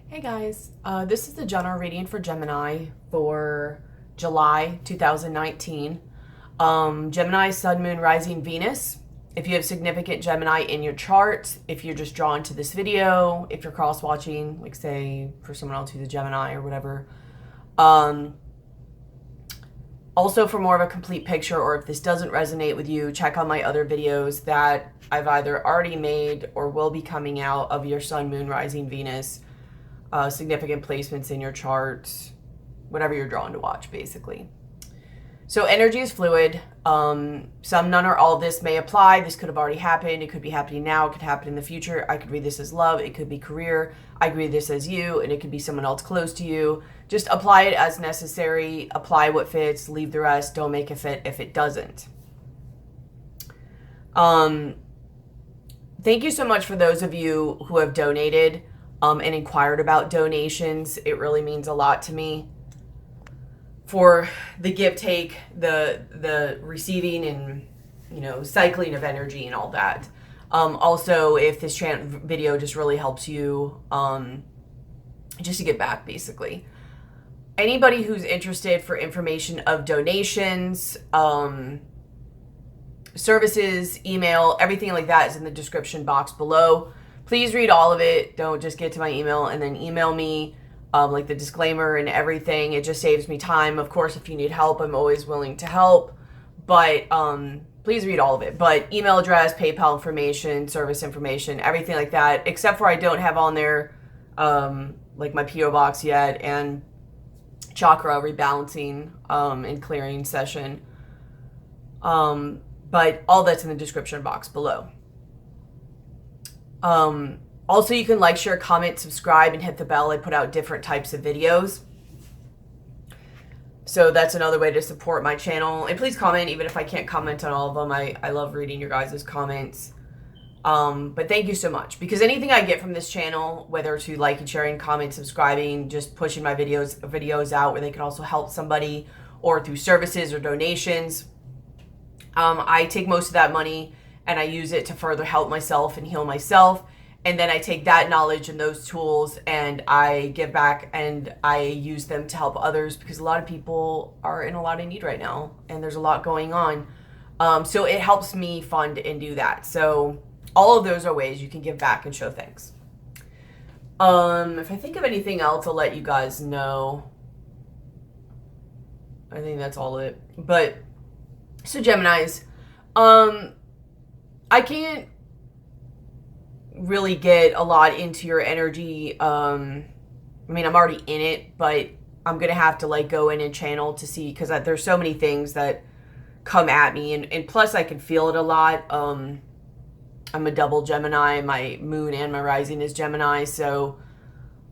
Hey guys, this is the general reading for Gemini for July 2019. Gemini, Sun, Moon, Rising, Venus. If you have significant Gemini in your chart, if you're just drawn to this video, if you're cross-watching, like say for someone else who's a Gemini or whatever. Also for more of a complete picture, or if this doesn't resonate with you, check out my other videos that I've either already made or will be coming out of your Sun, Moon, Rising, Venus. Significant placements in your chart, whatever you're drawn to watch, basically. So energy is fluid. Some, none, or all of this may apply. This could have already happened. It could be happening now. It could happen in the future. I could read this as love. It could be career. I could read this as you, and it could be someone else close to you. Just apply it as necessary. Apply what fits. Leave the rest. Don't make it fit if it doesn't. Thank you so much for those of you who have donated and inquired about donations. It really means a lot to me. For the give take, the receiving and, you know, cycling of energy and all that. Also, if this video just really helps you, just to get back, basically. Anybody who's interested for information of donations, services, email, everything like that is in the description box below. Please read all of it. Don't just get to my email and then email me. Like the disclaimer and everything. It just saves me time. Of course, if you need help, I'm always willing to help. But please read all of it. But email address, PayPal information, service information, everything like that. Except for I don't have on there like my P.O. box yet and chakra rebalancing and clearing session. But all that's in the description box below. Also, you can like, share, comment, subscribe, and hit the bell. I put out different types of videos. So that's another way to support my channel. And please comment, even if I can't comment on all of them. I love reading your guys' comments. But thank you so much. Because anything I get from this channel, whether to liking, sharing, comment, subscribing, just pushing my videos out where they can also help somebody, or through services or donations, I take most of that money and I use it to further help myself and heal myself. And then I take that knowledge and those tools and I give back and I use them to help others, because a lot of people are in a lot of need right now and there's a lot going on. So it helps me fund and do that. So all of those are ways you can give back and show thanks. If I think of anything else, I'll let you guys know. I think that's all of it. But so Geminis, I can't really get a lot into your energy. I mean, I'm already in it, but I'm gonna have to like go in and channel to see, because there's so many things that come at me, and plus I can feel it a lot. I'm a double Gemini. My moon and my rising is Gemini, so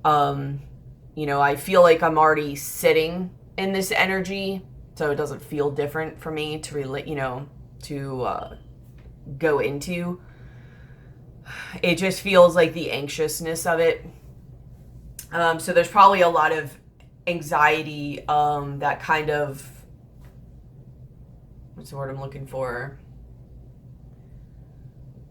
you know, I feel like I'm already sitting in this energy, so it doesn't feel different for me to relate, you know, to go into. It just feels like the anxiousness of it. So there's probably a lot of anxiety, that kind of, what's the word I'm looking for?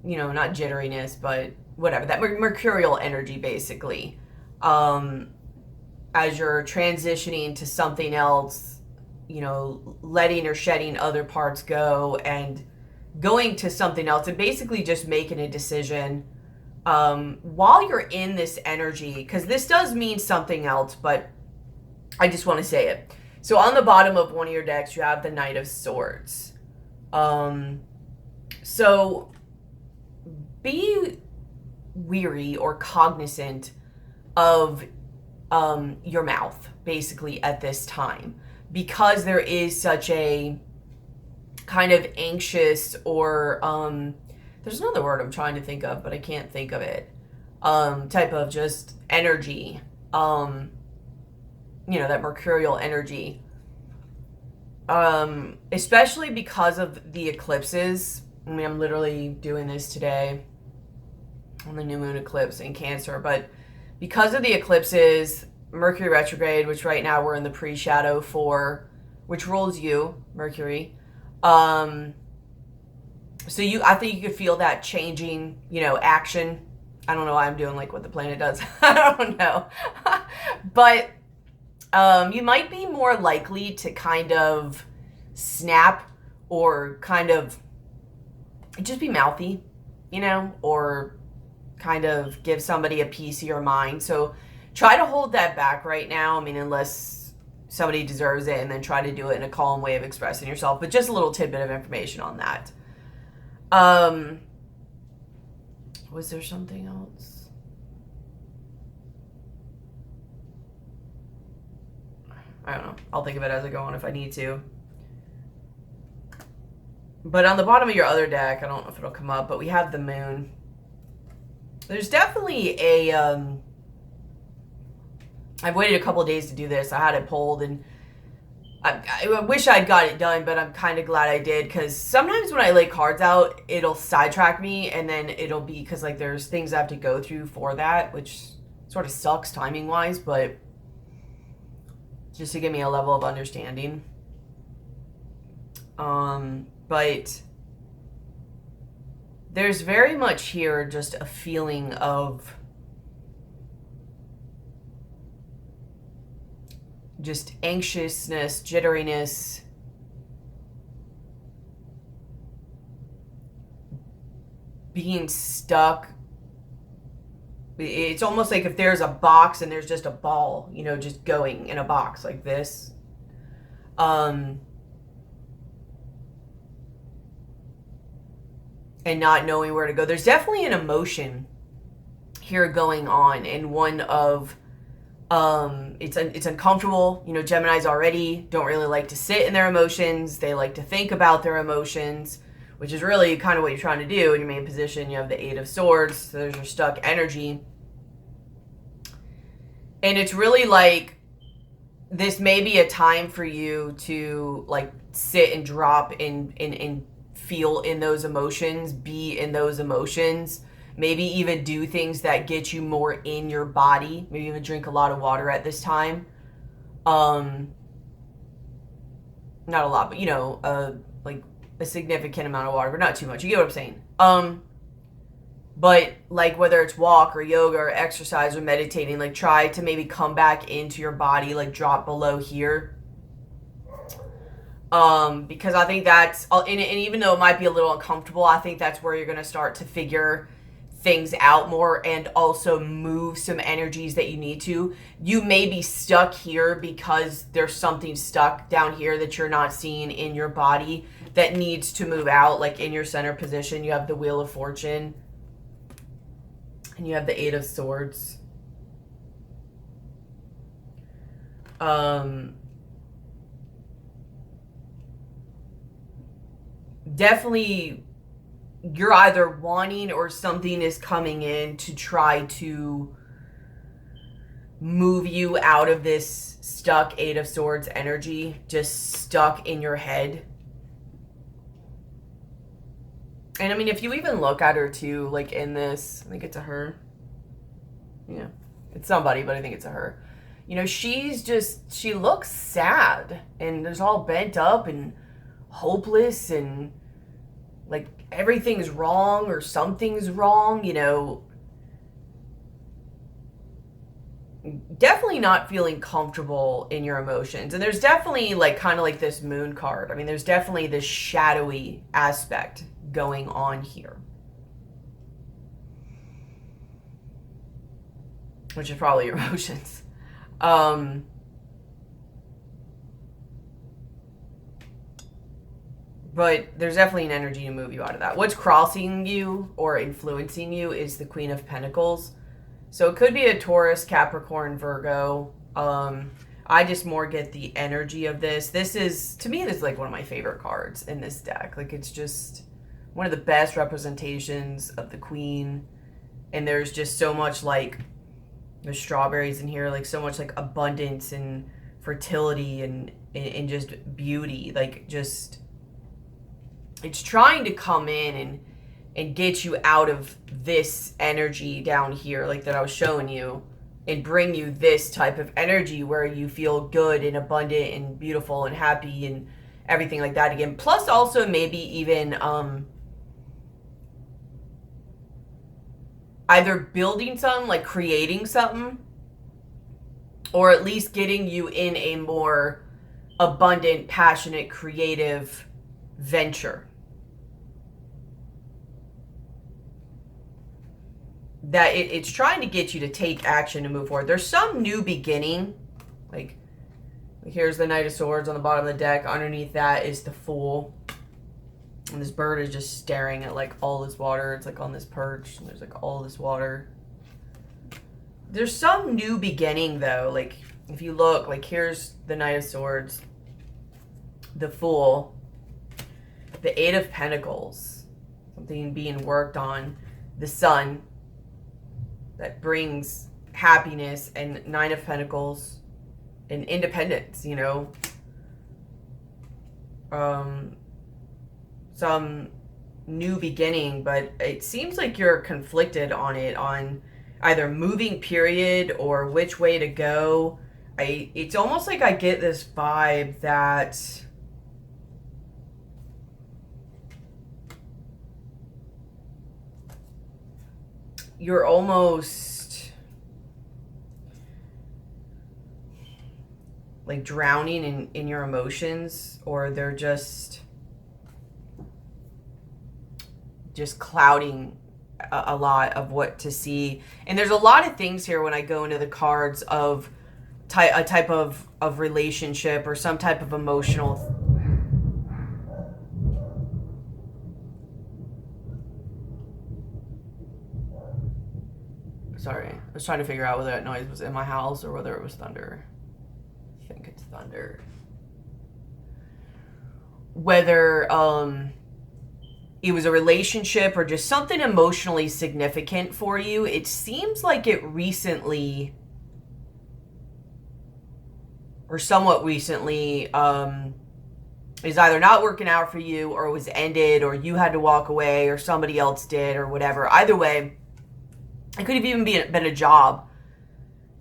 You know, not jitteriness, but whatever, that mercurial energy, basically. As you're transitioning to something else, you know, letting or shedding other parts go and going to something else, and basically just making a decision while you're in this energy, because this does mean something else, but I just want to say it. So on the bottom of one of your decks, you have the Knight of Swords. So be weary or cognizant of your mouth, basically, at this time, because there is such a kind of anxious, or there's another word I'm trying to think of, but I can't think of it, type of just energy, you know, that mercurial energy, especially because of the eclipses. I mean, I'm literally doing this today on the new moon eclipse in Cancer, but because of the eclipses, Mercury retrograde, which right now we're in the pre-shadow for, which rules you, Mercury. So I think you could feel that changing, you know, action I don't know why I'm doing like what the planet does. I don't know. But you might be more likely to kind of snap or kind of just be mouthy, you know, or kind of give somebody a piece of your mind. So try to hold that back right now. I mean, unless somebody deserves it, and then try to do it in a calm way of expressing yourself. But just a little tidbit of information on that. Was there something else? I don't know. I'll think of it as I go on if I need to. But on the bottom of your other deck, I don't know if it'll come up, but we have the moon. There's definitely a, I've waited a couple of days to do this. I had it pulled, and I wish I'd got it done, but I'm kind of glad I did, because sometimes when I lay cards out, it'll sidetrack me, and then it'll be because like there's things I have to go through for that, which sort of sucks timing wise, but just to give me a level of understanding. But there's very much here just a feeling of just anxiousness, jitteriness, being stuck. It's almost like if there's a box and there's just a ball, you know, just going in a box like this. And not knowing where to go. There's definitely an emotion here going on, and one of it's uncomfortable. You know, Geminis already don't really like to sit in their emotions. They like to think about their emotions, which is really kind of what you're trying to do in your main position. You have the Eight of Swords, so there's your stuck energy. And it's really like this may be a time for you to like sit and drop and feel in those emotions, be in those emotions, maybe even do things that get you more in your body, maybe even drink a lot of water at this time. Not a lot, but you know, like a significant amount of water, but not too much. You get what I'm saying? But like whether it's walk or yoga or exercise or meditating, like try to maybe come back into your body, like drop below here. Because I think that's, and even though it might be a little uncomfortable, I think that's where you're going to start to figure things out more and also move some energies that you need to. You may be stuck here because there's something stuck down here that you're not seeing in your body that needs to move out. Like in your center position, you have the Wheel of Fortune and you have the Eight of Swords. Definitely you're either wanting or something is coming in to try to move you out of this stuck Eight of Swords energy, just stuck in your head. And I mean, if you even look at her too, like in this, I think it's a her. Yeah, it's somebody, but I think it's a her. You know, she looks sad and there's all bent up and hopeless and like everything's wrong or something's wrong, you know. Definitely not feeling comfortable in your emotions. And there's definitely like kind of like this moon card. I mean, there's definitely this shadowy aspect going on here, which is probably your emotions. But there's definitely an energy to move you out of that. What's crossing you or influencing you is the Queen of Pentacles. So it could be a Taurus, Capricorn, Virgo. I just more get the energy of this. This is, to me, this is like one of my favorite cards in this deck. Like it's just one of the best representations of the Queen. And there's just so much like, there's strawberries in here, like so much like abundance and fertility and just beauty. Like just, it's trying to come in and get you out of this energy down here, like that I was showing you, and bring you this type of energy where you feel good and abundant and beautiful and happy and everything like that again. Plus also maybe even either building something, like creating something, or at least getting you in a more abundant, passionate, creative venture. That it's trying to get you to take action and move forward. There's some new beginning. Like, here's the Knight of Swords on the bottom of the deck. Underneath that is the Fool. And this bird is just staring at like all this water. It's like on this perch. And there's like all this water. There's some new beginning though. Like, if you look, like here's the Knight of Swords, the Fool, the Eight of Pentacles, something being worked on, the Sun, that brings happiness, and Nine of Pentacles and independence, you know. Some new beginning, but it seems like you're conflicted on it, on either moving period or which way to go. It's almost like I get this vibe that you're almost like drowning in your emotions, or they're just clouding a lot of what to see. And there's a lot of things here when I go into the cards of a type of relationship or some type of emotional sorry, I was trying to figure out whether that noise was in my house or whether it was thunder. I think it's thunder. Whether it was a relationship or just something emotionally significant for you, it seems like it recently, or somewhat recently, is either not working out for you, or was ended, or you had to walk away, or somebody else did, or whatever. Either way, it could have even been a job.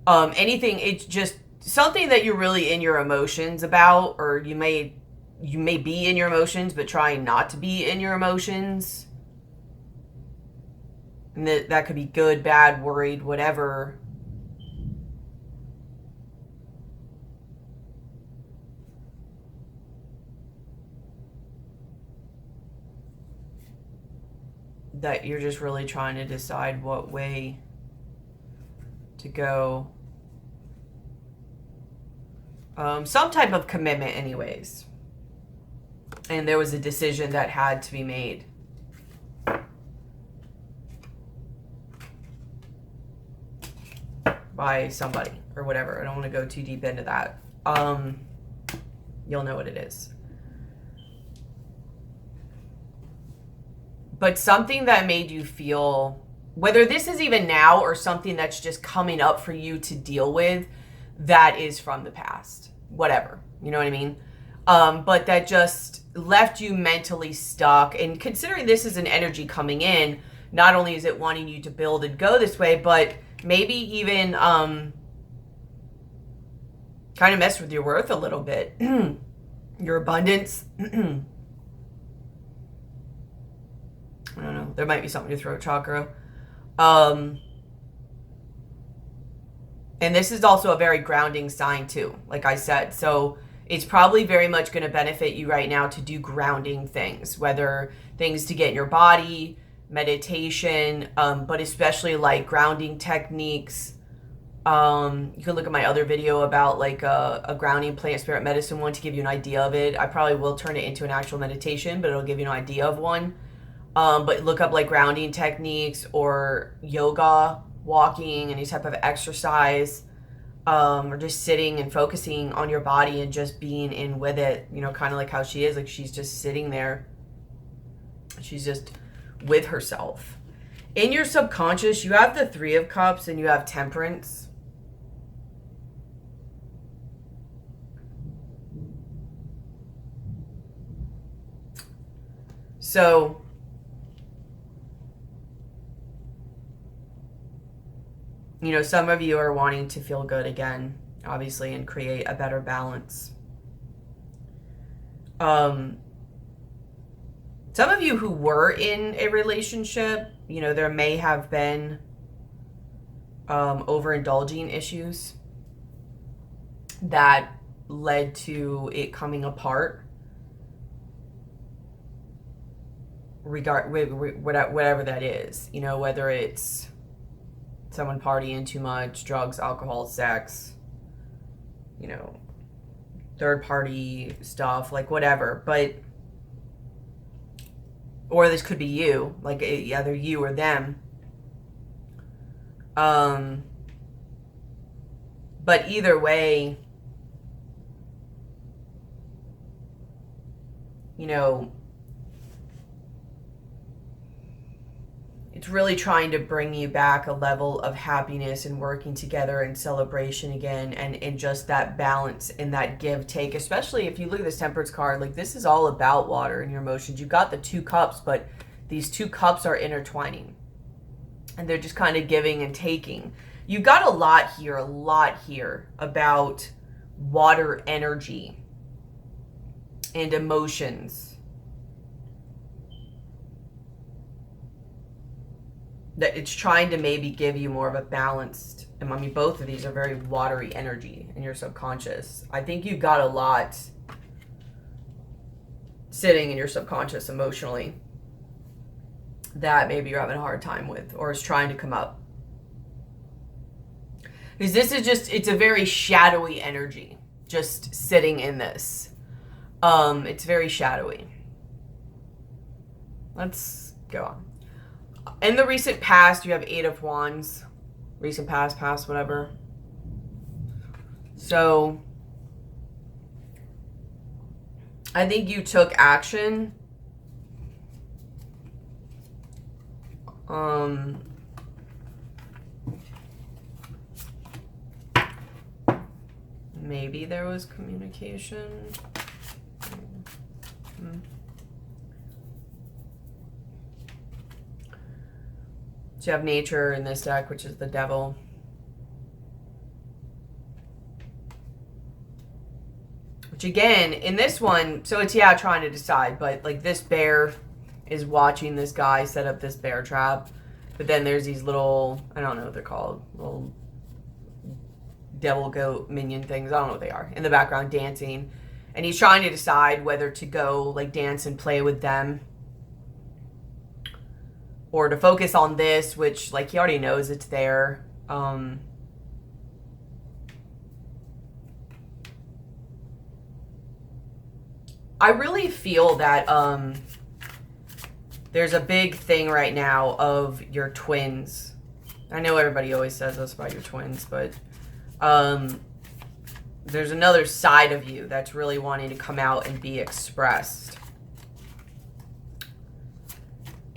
Anything, it's just something that you're really in your emotions about, or you may be in your emotions, but trying not to be in your emotions. And that could be good, bad, worried, whatever. That you're just really trying to decide what way to go. Some type of commitment anyways. And there was a decision that had to be made. By somebody or whatever. I don't want to go too deep into that. You'll know what it is. But something that made you feel, whether this is even now or something that's just coming up for you to deal with, that is from the past. Whatever. You know what I mean? But that just left you mentally stuck. And considering this is an energy coming in, not only is it wanting you to build and go this way, but maybe even kind of mess with your worth a little bit. Your abundance. I don't know. There might be something to throat chakra. And this is also a very grounding sign too, like I said. So it's probably very much going to benefit you right now to do grounding things, whether things to get in your body, meditation, but especially like grounding techniques. You can look at my other video about like a grounding plant spirit medicine one to give you an idea of it. I probably will turn it into an actual meditation, but it'll give you an idea of one. But look up like grounding techniques or yoga, walking, any type of exercise, or just sitting and focusing on your body and just being in with it, you know, kind of like how she is. Like she's just sitting there. She's just with herself. In your subconscious, you have the Three of Cups and you have Temperance. So you know, some of you are wanting to feel good again, obviously, and create a better balance. Some of you who were in a relationship, you know, there may have been overindulging issues that led to it coming apart. Whatever that is, you know, whether it's someone partying too much, drugs, alcohol, sex, you know, third party stuff, like whatever. But, or this could be you, like either you or them. But either way, you know, it's really trying to bring you back a level of happiness and working together and celebration again, and just that balance and that give take. Especially if you look at this Temperance card, like this is all about water and your emotions. You got the 2 cups, but these 2 cups are intertwining and they're just kind of giving and taking. You got a lot here about water energy and emotions. That it's trying to maybe give you more of a balanced, I mean, both of these are very watery energy in your subconscious. I think you got a lot sitting in your subconscious emotionally that maybe you're having a hard time with or is trying to come up. Because this is just, it's a very shadowy energy just sitting in this. It's very shadowy. Let's go on. In the recent past, you have 8 of Wands. Recent past, whatever. So, I think you took action. Maybe there was communication. So you have nature in this deck, which is the devil. Which again, in this one, so it's, yeah, trying to decide, but like this bear is watching this guy set up this bear trap. But then there's these little, I don't know what they're called, little devil goat minion things, I don't know what they are, in the background dancing. And he's trying to decide whether to go like dance and play with them, or to focus on this, which like he already knows it's there. I really feel that there's a big thing right now of your twins. I know everybody always says this about your twins, but there's another side of you that's really wanting to come out and be expressed.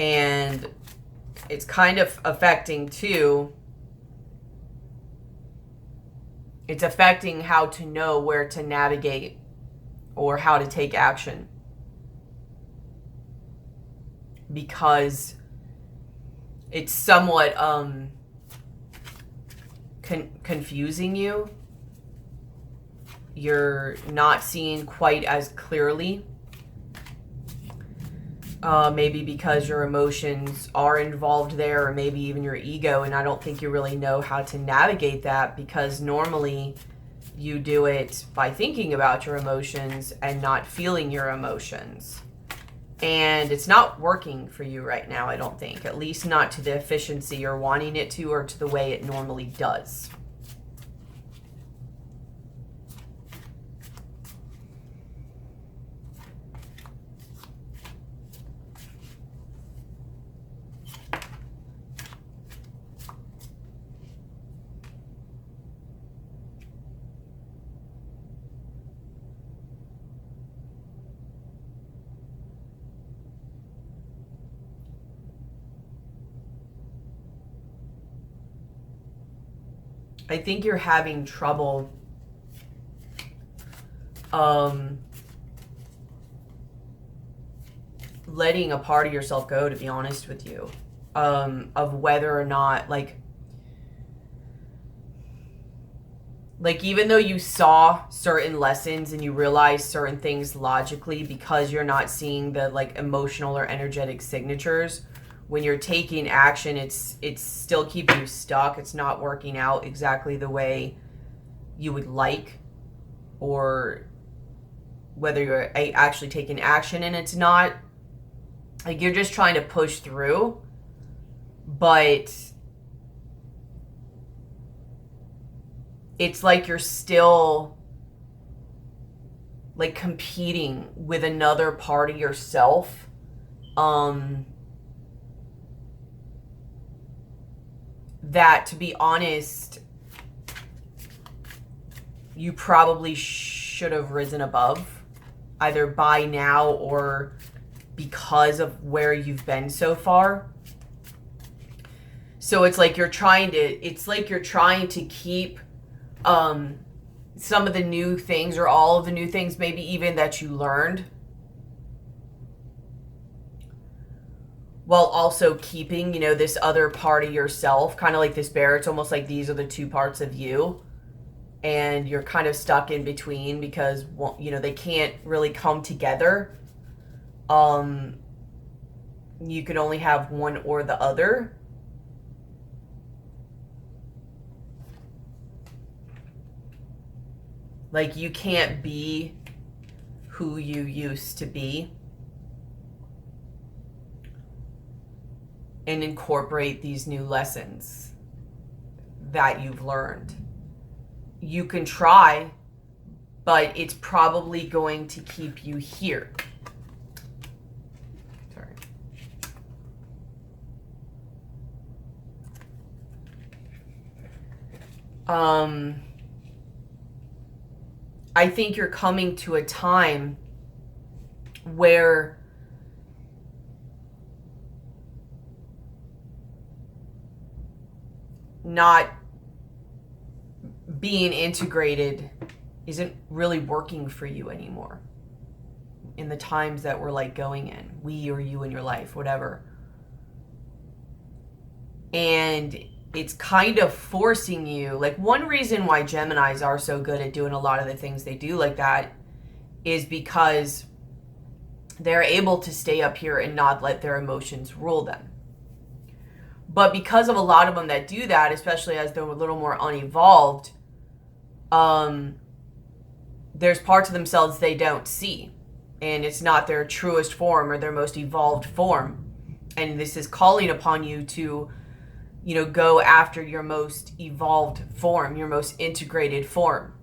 And it's kind of affecting too. It's affecting how to know where to navigate or how to take action. Because it's somewhat confusing you. You're not seeing quite as clearly. Maybe because your emotions are involved there, or maybe even your ego, and I don't think you really know how to navigate that, because normally you do it by thinking about your emotions and not feeling your emotions. And it's not working for you right now, I don't think. At least not to the efficiency you're wanting it to, or to the way it normally does. I think you're having trouble letting a part of yourself go, to be honest with you, of whether or not, like even though you saw certain lessons and you realized certain things logically, because you're not seeing the like emotional or energetic signatures, when you're taking action, it's still keeping you stuck. It's not working out exactly the way you would like, or whether you're actually taking action and it's not. Like, you're just trying to push through, but it's like you're still like competing with another part of yourself. That, to be honest, you probably should have risen above, either by now or because of where you've been so far. So it's like you're trying to keep some of the new things, or all of the new things, maybe even that you learned, while also keeping, you know, this other part of yourself, kind of like this bear. It's almost like these are the two parts of you, and you're kind of stuck in between because, you know, they can't really come together. You can only have one or the other. Like, you can't be who you used to be and incorporate these new lessons that you've learned. You can try, but it's probably going to keep you here. Sorry. I think you're coming to a time where not being integrated isn't really working for you anymore. In the times that we're like going in, we or you in your life, whatever. And it's kind of forcing you, like, one reason why Geminis are so good at doing a lot of the things they do like that is because they're able to stay up here and not let their emotions rule them. But because of a lot of them that do that, especially as they're a little more unevolved, there's parts of themselves they don't see. And it's not their truest form or their most evolved form. And this is calling upon you to, you know, go after your most evolved form, your most integrated form.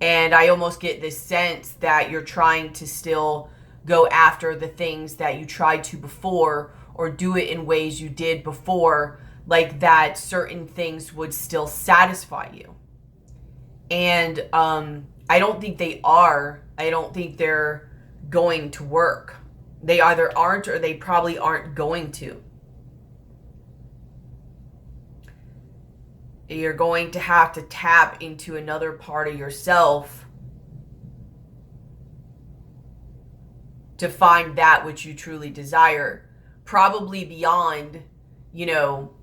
And I almost get this sense that you're trying to still go after the things that you tried to before, or do it in ways you did before, like that certain things would still satisfy you. And I don't think they are. I don't think they're going to work. They either aren't, or they probably aren't going to. You're going to have to tap into another part of yourself to find that which you truly desire. Probably beyond, you know,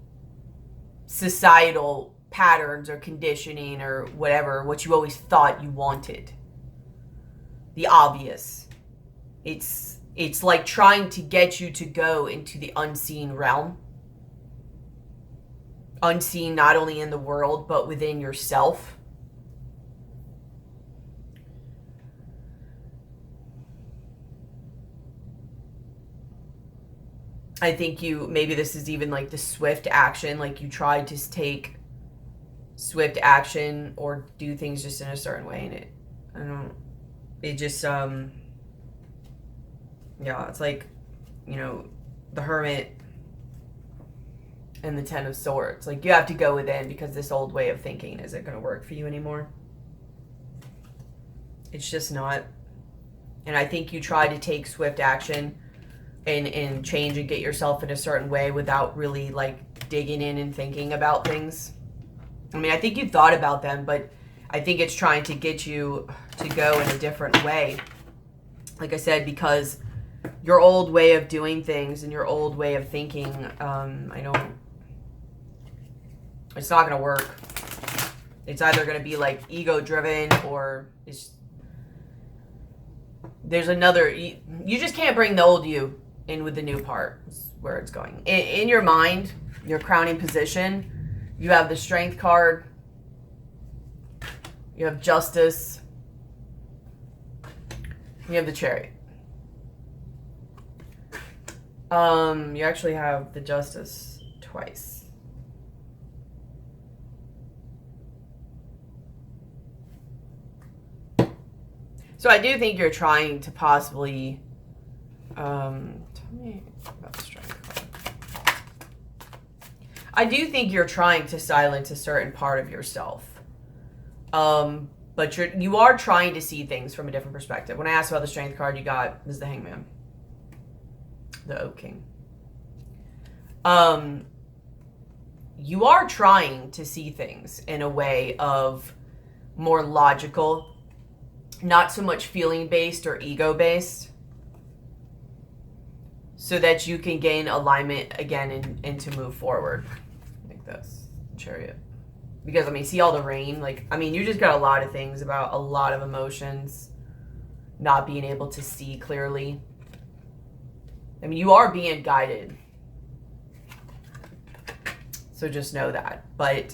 societal patterns or conditioning or whatever, what you always thought you wanted. The obvious. It's like trying to get you to go into the unseen realm. Unseen not only in the world, but within yourself. I think maybe this is even like the swift action, like you tried to take swift action or do things just in a certain way, and it just, yeah, it's like, you know, the Hermit and the Ten of Swords. Like, you have to go within because this old way of thinking isn't going to work for you anymore. It's just not. And I think you tried to take swift action and change and get yourself in a certain way without really, like, digging in and thinking about things. I mean, I think you thought about them, but I think it's trying to get you to go in a different way. Like I said, because your old way of doing things and your old way of thinking, it's not going to work. It's either going to be like ego driven, or it's there's another, you just can't bring the old you in with the new part, is where it's going. In your mind, your crowning position, you have the Strength card, you have Justice, you have the Chariot. You actually have the Justice twice. So I do think you're trying to possibly, tell me about the Strength card. I do think you're trying to silence a certain part of yourself. But you are trying to see things from a different perspective. When I asked about the Strength card, you got, this is the Hangman. The Oak King. You are trying to see things in a way of more logical, not so much feeling based or ego based, so that you can gain alignment again and to move forward. Like this Chariot. Because I mean, see all the rain, like, I mean, you just got a lot of things about a lot of emotions, not being able to see clearly. I mean, you are being guided. So just know that. But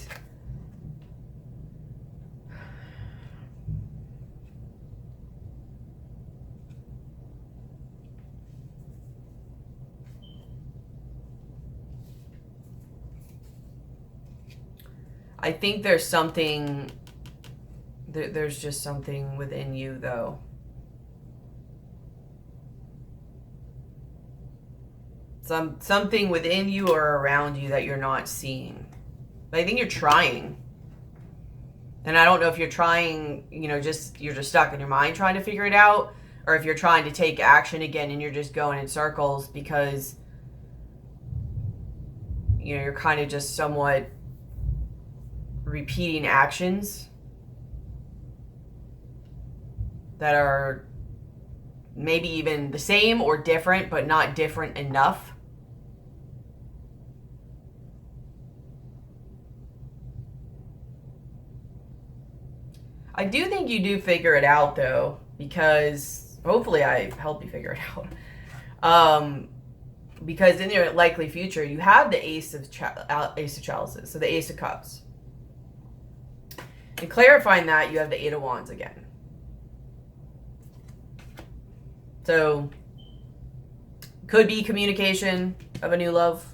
I think there's something, there's just something within you, though. Something within you or around you that you're not seeing. But I think you're trying. And I don't know if you're trying, you know, you're just stuck in your mind trying to figure it out, or if you're trying to take action again and you're just going in circles because, you know, you're kind of just somewhat repeating actions that are maybe even the same or different, but not different enough. I do think you do figure it out, though, because hopefully I help you figure it out. Because in your likely future, you have the Ace of Chalices, so the Ace of Cups. And clarifying that, you have the Eight of Wands again. So, could be communication of a new love.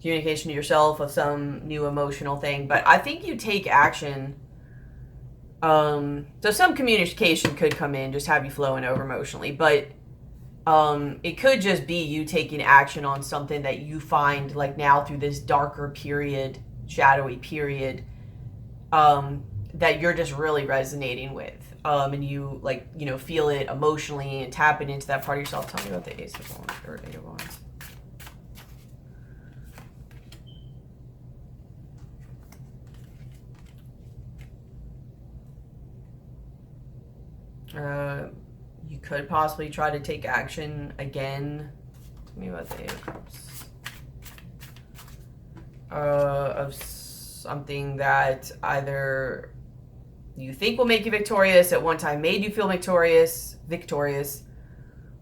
Communication to yourself of some new emotional thing. But I think you take action. So some communication could come in, just have you flowing over emotionally. But it could just be you taking action on something that you find, like now through this darker period, shadowy period, that you're just really resonating with. And you, like, you know, feel it emotionally and tapping into that part of yourself. Tell me about the Ace of Wands or Eight of Wands. You could possibly try to take action again. Tell me about the Eight of Cups. Of something that either you think will make you victorious, at one time made you feel victorious,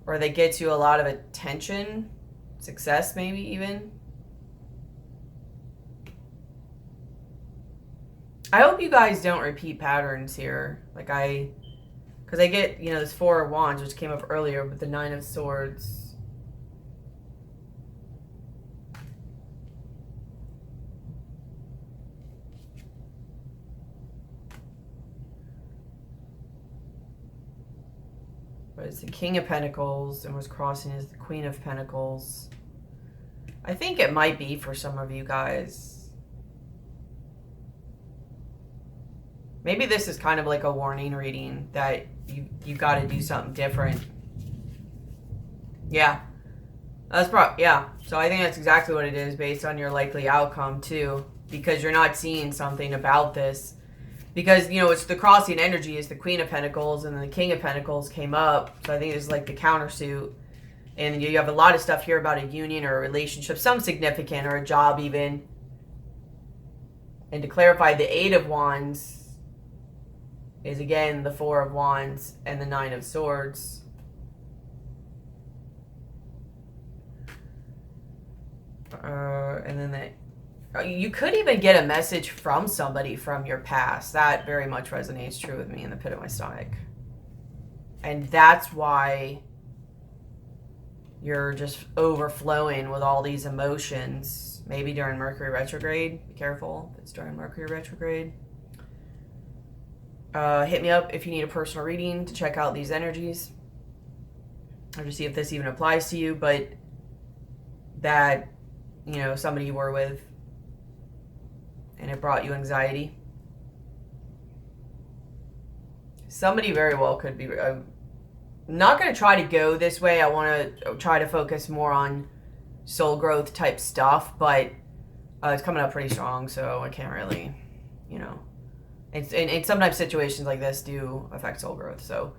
or they get you a lot of attention, success maybe even. I hope you guys don't repeat patterns here. Like because I get, you know, this Four of Wands, which came up earlier with the Nine of Swords. But it's the King of Pentacles and was crossing as the Queen of Pentacles. I think it might be for some of you guys. Maybe this is kind of like a warning reading that you got to do something different. Yeah. That's yeah. So I think that's exactly what it is based on your likely outcome too, because you're not seeing something about this. Because, you know, it's the crossing energy is the Queen of Pentacles and then the King of Pentacles came up. So I think it's like the countersuit. And you have a lot of stuff here about a union or a relationship, some significant, or a job even. And to clarify, the Eight of Wands is again the Four of Wands and the Nine of Swords. And then you could even get a message from somebody from your past. That very much resonates true with me in the pit of my stomach. And that's why you're just overflowing with all these emotions. Maybe during Mercury retrograde. Be careful if it's during Mercury retrograde. Hit me up if you need a personal reading to check out these energies, or to see if this even applies to you. But that, you know, somebody you were with and it brought you anxiety. Somebody very well could be... I'm not going to try to go this way. I want to try to focus more on soul growth type stuff, but it's coming up pretty strong, so I can't really, you know... And sometimes situations like this do affect soul growth. So,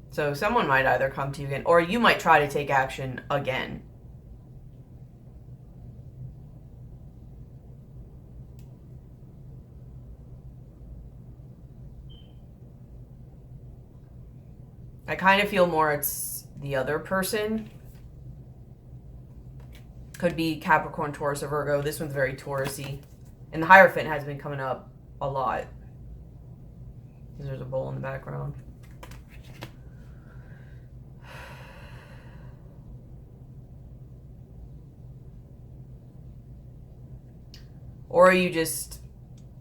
so someone might either come to you again, or you might try to take action again. I kind of feel more it's the other person. Could be Capricorn, Taurus, or Virgo. This one's very Taurus-y. And the Hierophant has been coming up a lot. There's a bowl in the background. Or you just,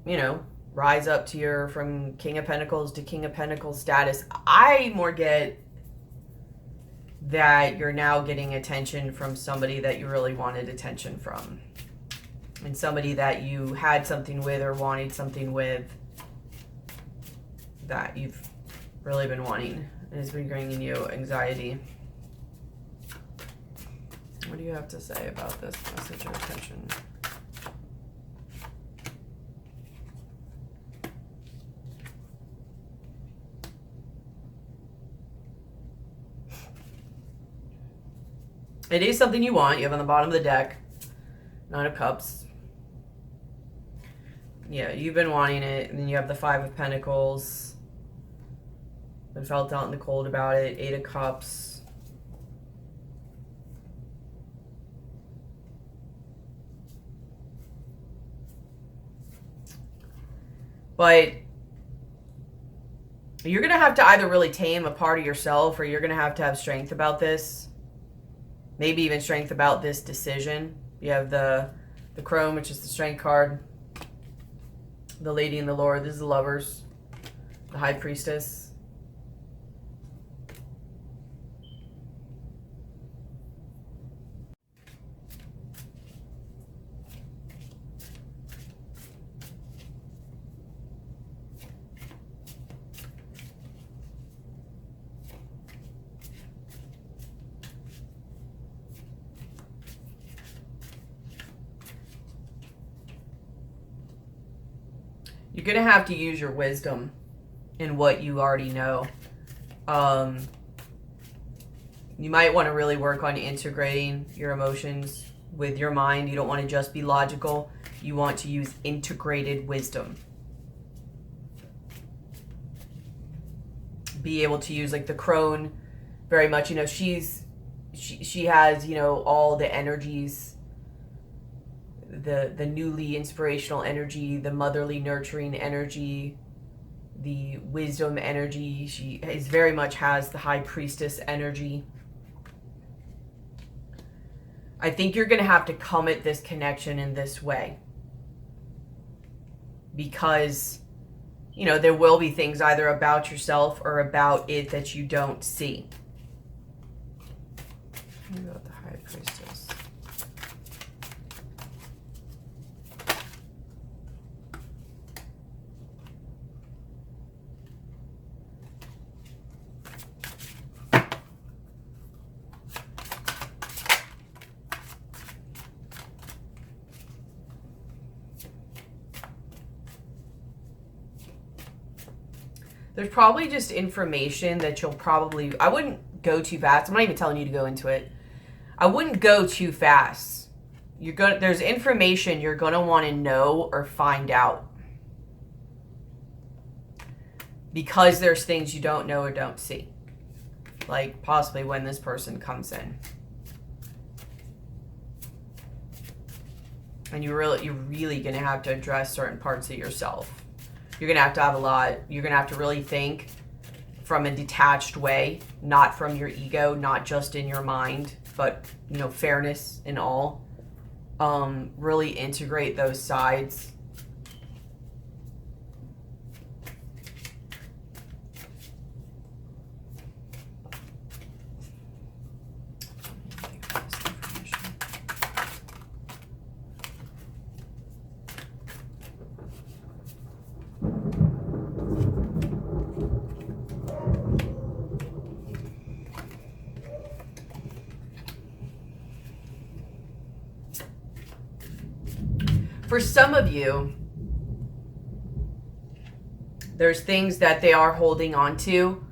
you know, rise up to your, from King of Pentacles to King of Pentacles status. I more get that you're now getting attention from somebody that you really wanted attention from. And somebody that you had something with or wanted something with that you've really been wanting and has been bringing you anxiety. What do you have to say about this message of attention? It is something you want. You have on the bottom of the deck, Nine of Cups. Yeah, you've been wanting it. And then you have the Five of Pentacles. Been felt out in the cold about it. Eight of Cups. But you're going to have to either really tame a part of yourself, or you're going to have strength about this. Maybe even strength about this decision. You have the Crone, which is the Strength card. The Lady and the Lord. This is the Lovers. The High Priestess. You're going to have to use your wisdom in what you already know. You might want to really work on integrating your emotions with your mind. You don't want to just be logical. You want to use integrated wisdom. Be able to use, like, the Crone very much, you know, she has, you know, all the energies, the newly inspirational energy, the motherly nurturing energy, the wisdom energy. She is very much has the High Priestess energy. I think you're going to have to come at this connection in this way, because, you know, there will be things either about yourself or about it that you don't see. What about the High Priestess? There's probably just information that you'll probably, I wouldn't go too fast. I'm not even telling you to go into it. I wouldn't go too fast. There's information you're going to want to know or find out. Because there's things you don't know or don't see. Like possibly when this person comes in. And you're really going to have to address certain parts of yourself. You're going to have a lot. You're going to have to really think from a detached way, not from your ego, not just in your mind, but, you know, fairness in all. Really integrate those sides. For some of you, there's things that they are holding on to.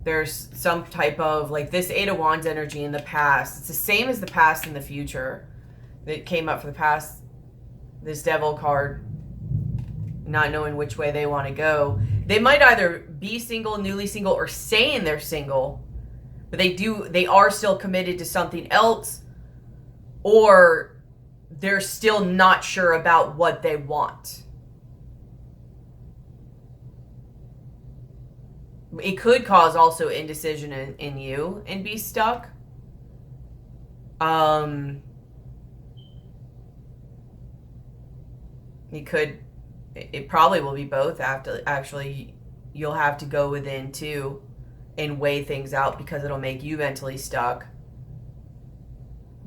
There's some type of, like this Eight of Wands energy in the past. It's the same as the past and the future. It came up for the past, this Devil card, not knowing which way they want to go. They might either be single, newly single, or saying they're single, but they are still committed to something else, or they're still not sure about what they want. It could cause also indecision in you and be stuck. It probably will be both. Actually, you'll have to go within too and weigh things out because it'll make you mentally stuck.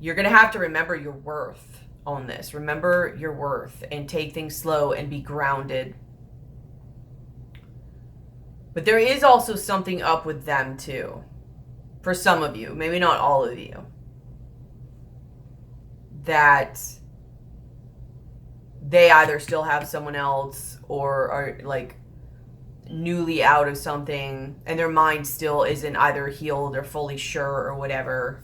You're going to have to remember your worth on this. Remember your worth and take things slow and be grounded. But there is also something up with them too. For some of you, maybe not all of you. That they either still have someone else or are like newly out of something and their mind still isn't either healed or fully sure or whatever.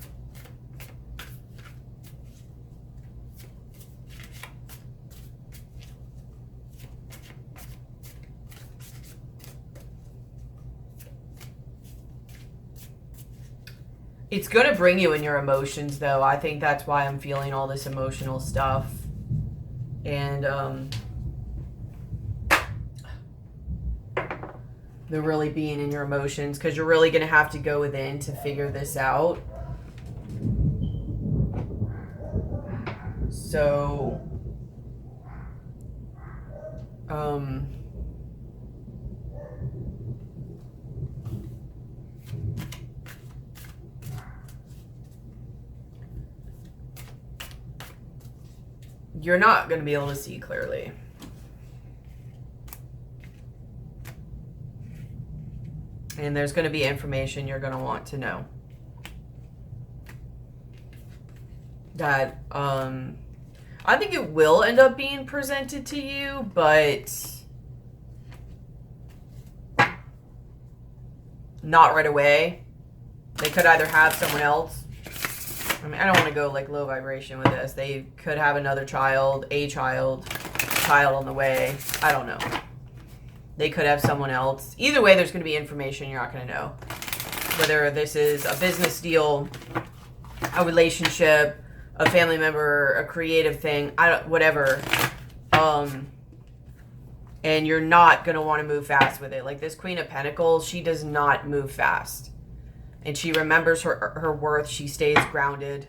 It's going to bring you in your emotions, though. I think that's why I'm feeling all this emotional stuff. And they're really being in your emotions because you're really going to have to go within to figure this out. So, you're not going to be able to see clearly. And there's going to be information you're going to want to know. That, I think it will end up being presented to you, but not right away. They could either have someone else. I mean, I don't want to go like low vibration with this. They could have another child, child on the way. I don't know. They could have someone else. Either way, there's going to be information you're not going to know. Whether this is a business deal, a relationship, a family member, a creative thing, whatever. And you're not going to want to move fast with it. Like this Queen of Pentacles, she does not move fast. And she remembers her worth. She stays grounded.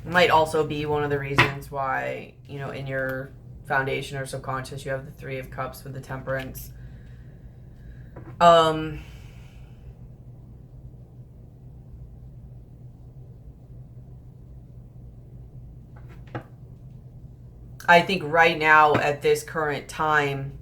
Might also be one of the reasons why, you know, in your foundation or subconscious, you have the Three of Cups with the Temperance. I think right now at this current time,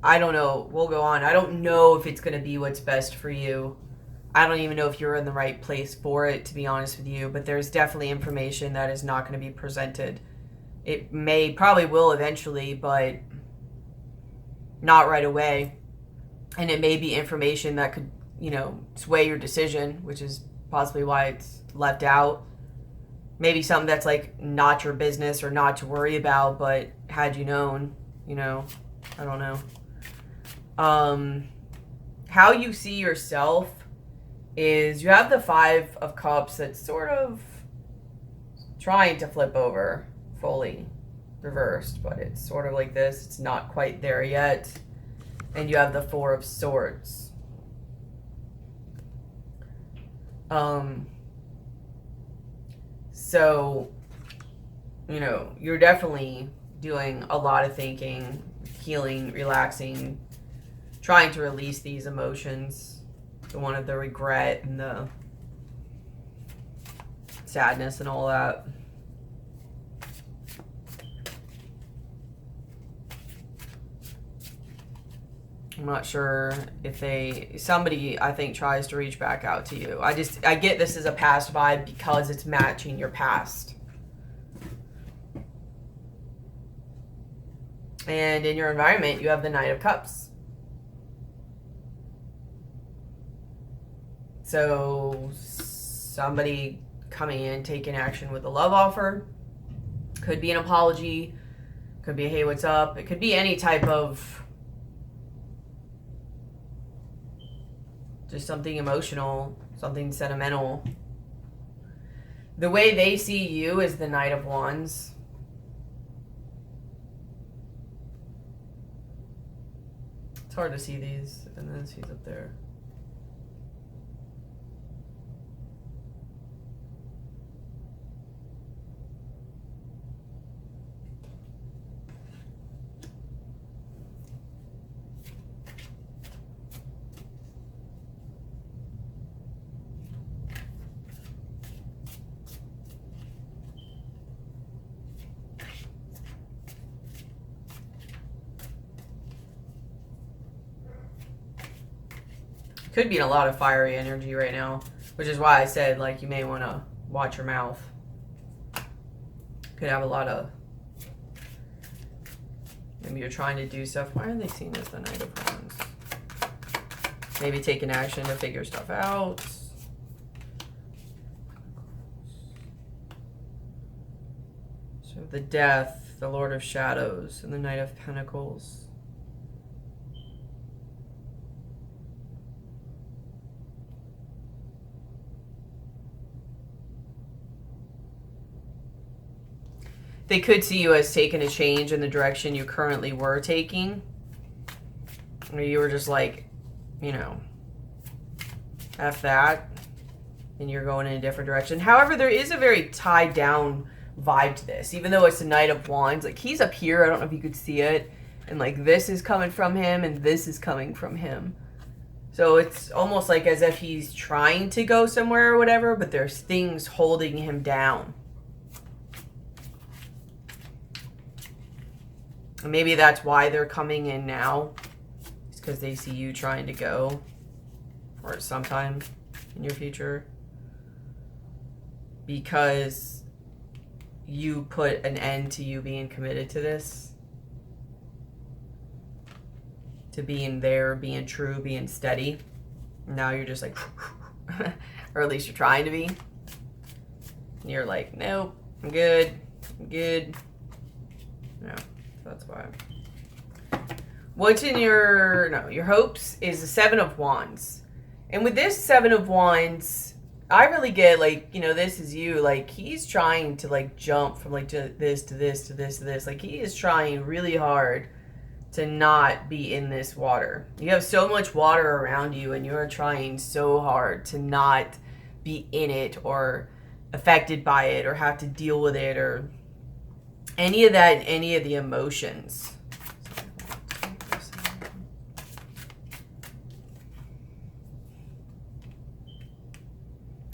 I don't know. We'll go on. I don't know if it's going to be what's best for you. I don't even know if you're in the right place for it, to be honest with you. But there's definitely information that is not going to be presented. It probably will eventually, but not right away. And it may be information that could, sway your decision, which is possibly why it's left out. Maybe something that's like not your business or not to worry about, but had you known, I don't know. How you see yourself is you have the 5 of Cups that's sort of trying to flip over fully reversed, but it's sort of like this. It's not quite there yet. And you have the 4 of Swords. So, you're definitely doing a lot of thinking, healing, relaxing, trying to release these emotions, the one of the regret and the sadness and all that. I'm not sure if somebody I think tries to reach back out to you. I get this as a past vibe because it's matching your past. And in your environment, you have the Knight of Cups. So somebody coming in, taking action with a love offer. Could be an apology. Could be a hey, what's up? It could be any type of just something emotional, something sentimental. The way they see you is the Knight of Wands. It's hard to see these, and then he's up there. Could be in a lot of fiery energy right now, which is why I said, like, you may want to watch your mouth. Could have a lot of, maybe you're trying to do stuff. Why are they seeing this the Knight of Wands? Maybe taking action to figure stuff out. So the Death, the Lord of Shadows, and the Knight of Pentacles. They could see you as taking a change in the direction you currently were taking. Or you were just like, F that. And you're going in a different direction. However, there is a very tied down vibe to this. Even though it's the Knight of Wands. Like, he's up here. I don't know if you could see it. And, like, this is coming from him. And this is coming from him. So it's almost like as if he's trying to go somewhere or whatever. But there's things holding him down. Maybe that's why they're coming in now. It's because they see you trying to go. Or sometime in your future. Because you put an end to you being committed to this. To being there, being true, being steady. Now you're just like... or at least you're trying to be. And you're like, nope, I'm good. I'm good. No. That's why. What's in your hopes is the 7 of Wands. And with this 7 of Wands, I really get, like, this is you. Like, he's trying to, like, jump from, like, to this, to this, to this, to this. Like, he is trying really hard to not be in this water. You have so much water around you, and you're trying so hard to not be in it or affected by it or have to deal with it or... any of that, any of the emotions.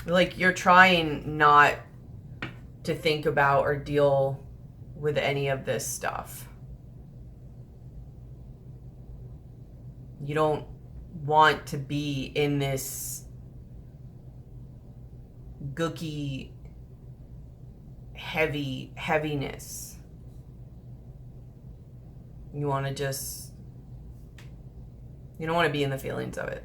Like, you're trying not to think about or deal with any of this stuff. You don't want to be in this gooky, heaviness. You want to just, you don't want to be in the feelings of it.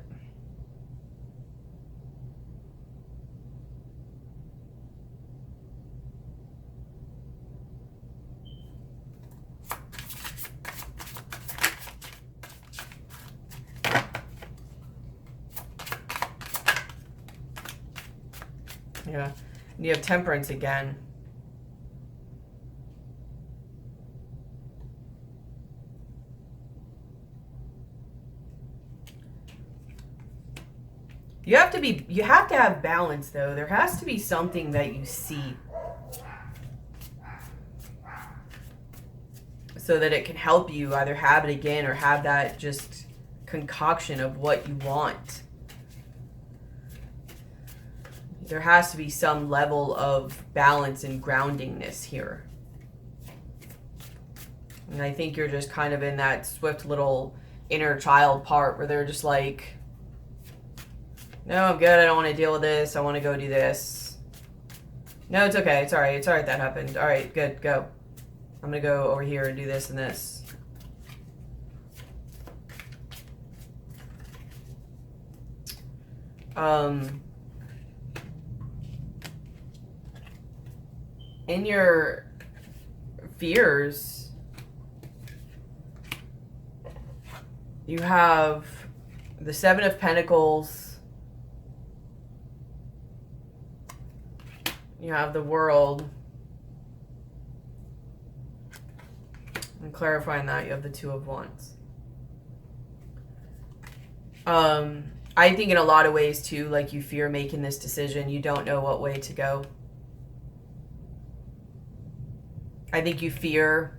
Yeah, and you have Temperance again. You have to have balance though. There has to be something that you see so that it can help you either have it again or have that just concoction of what you want. There has to be some level of balance and groundingness here. And I think you're just kind of in that swift little inner child part where they're just like, no, I'm good. I don't want to deal with this. I want to go do this. No, it's okay. It's all right. It's all right that happened. All right, good. Go. I'm going to go over here and do this and this. In your fears, you have the Seven of Pentacles. You have the World. And clarifying that, you have the Two of Wands. I think in a lot of ways too, like you fear making this decision. You don't know what way to go. I think you fear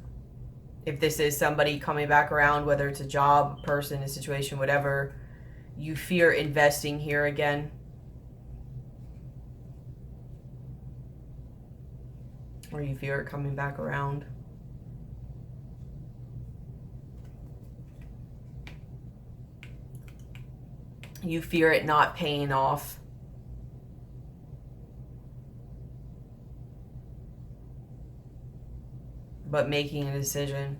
if this is somebody coming back around, whether it's a job, a person, a situation, whatever, you fear investing here again. Or you fear it coming back around. You fear it not paying off. But making a decision.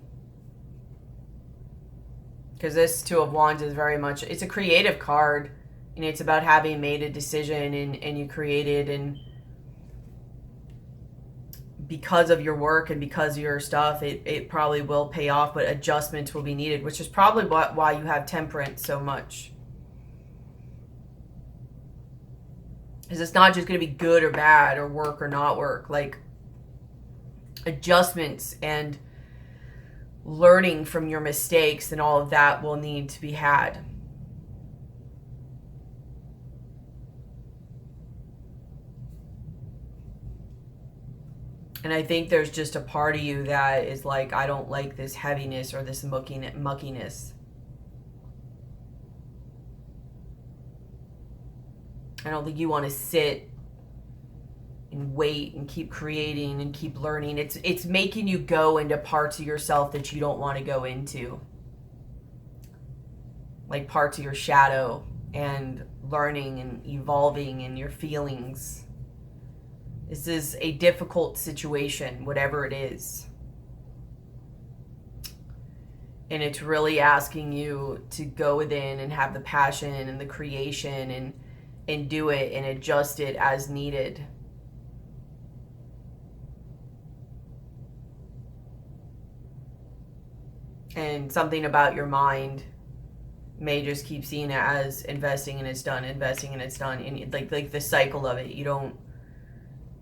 Because this Two of Wands is very much, it's a creative card. And it's about having made a decision and you created, and because of your work and because of your stuff, it probably will pay off, but adjustments will be needed, which is probably why you have Temperance so much. Because it's not just going to be good or bad or work or not work. Like, adjustments and learning from your mistakes and all of that will need to be had. And I think there's just a part of you that is like, I don't like this heaviness or this muckiness. I don't think you want to sit and wait and keep creating and keep learning. It's making you go into parts of yourself that you don't want to go into. Like parts of your shadow, and learning and evolving in your feelings. This is a difficult situation, whatever it is. And it's really asking you to go within and have the passion and the creation and do it and adjust it as needed. And something about your mind may just keep seeing it as investing and it's done, investing and it's done, and like the cycle of it. You don't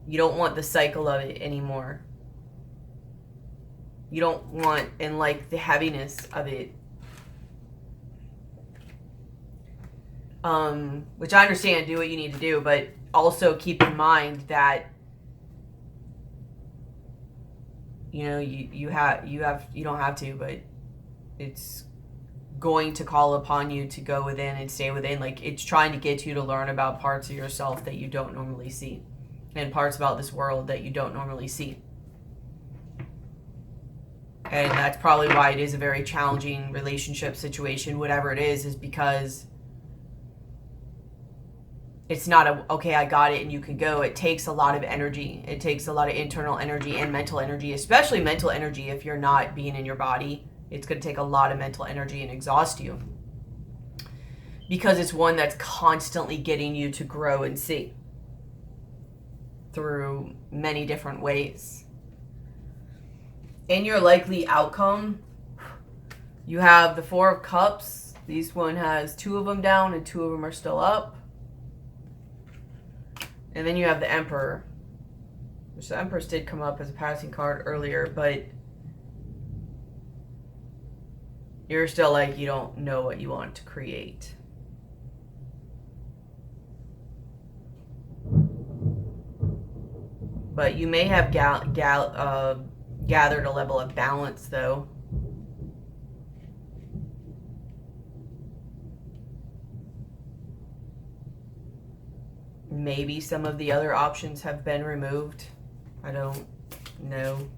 want the cycle of it anymore. You don't want, and like the heaviness of it. Which I understand, do what you need to do, but also keep in mind that, you know, you don't have to, but it's going to call upon you to go within and stay within. Like, it's trying to get you to learn about parts of yourself that you don't normally see, and parts about this world that you don't normally see. And that's probably why it is a very challenging relationship situation, whatever it is because it's not a, okay, I got it and you can go. It takes a lot of energy. It takes a lot of internal energy and mental energy, especially mental energy if you're not being in your body. It's going to take a lot of mental energy and exhaust you. Because it's one that's constantly getting you to grow and see through many different ways. In your likely outcome, you have the Four of Cups. This one has 2 of them down and 2 of them are still up. And then you have the Emperor, which the Empress did come up as a passing card earlier, but you're still like, you don't know what you want to create. But you may have gathered a level of balance, though. Maybe some of the other options have been removed. I don't know.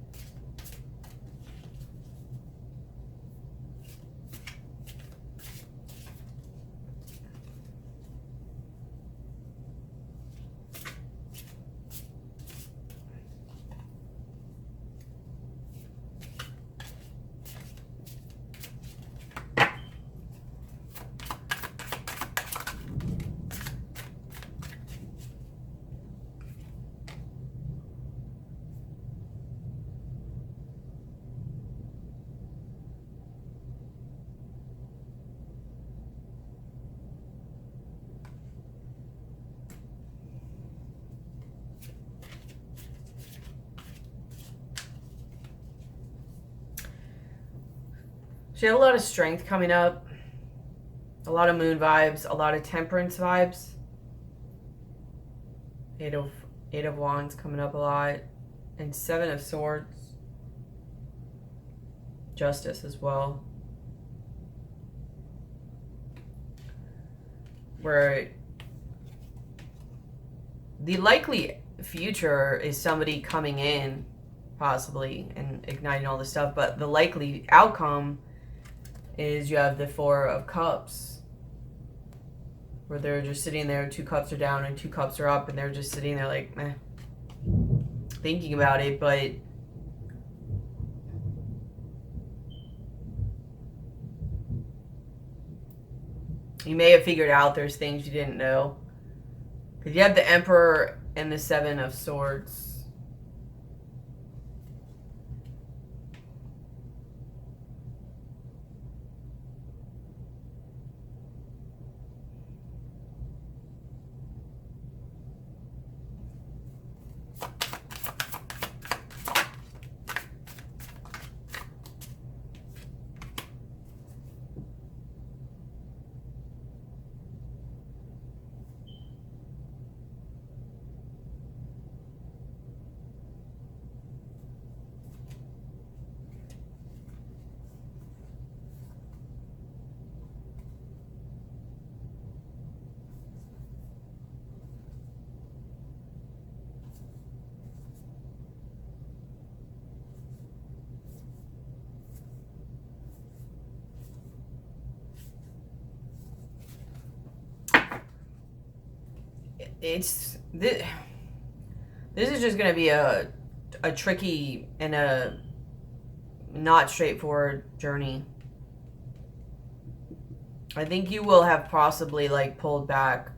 So you have a lot of strength coming up, a lot of moon vibes, a lot of temperance vibes. Eight of Wands coming up a lot, and 7 of Swords. Justice as well. Where the likely future is somebody coming in, possibly, and igniting all this stuff, but the likely outcome is you have the 4 of Cups, where they're just sitting there, 2 cups are down and 2 cups are up, and they're just sitting there like, meh, thinking about it, but you may have figured out there's things you didn't know. Because you have the Emperor and the 7 of Swords. This is just going to be a tricky and a not straightforward journey. I think you will have possibly like pulled back.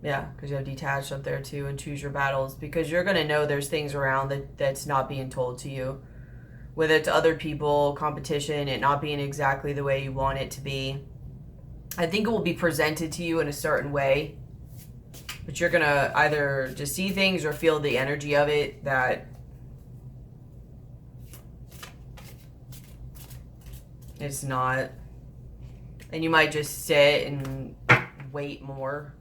Yeah, because you have detached up there too, and choose your battles, because you're going to know there's things around that's not being told to you. Whether it's other people, competition, it not being exactly the way you want it to be. I think it will be presented to you in a certain way, but you're going to either just see things or feel the energy of it that it's not. And you might just sit and wait more.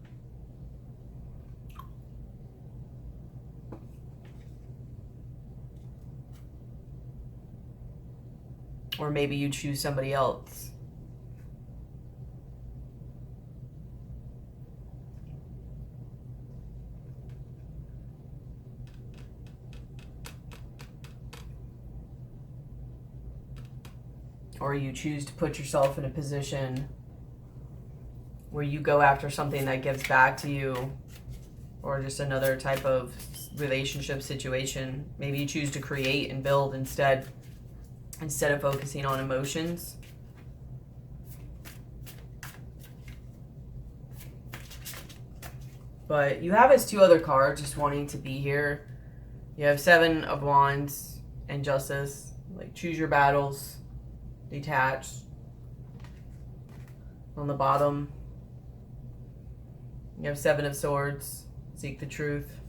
Or maybe you choose somebody else. or you choose to put yourself in a position where you go after something that gives back to you, or just another type of relationship situation. Maybe you choose to create and build instead of focusing on emotions. But you have as two other cards just wanting to be here. You have Seven of Wands and Justice. Like, choose your battles. Detach. On the bottom, you have Seven of Swords. Seek the truth.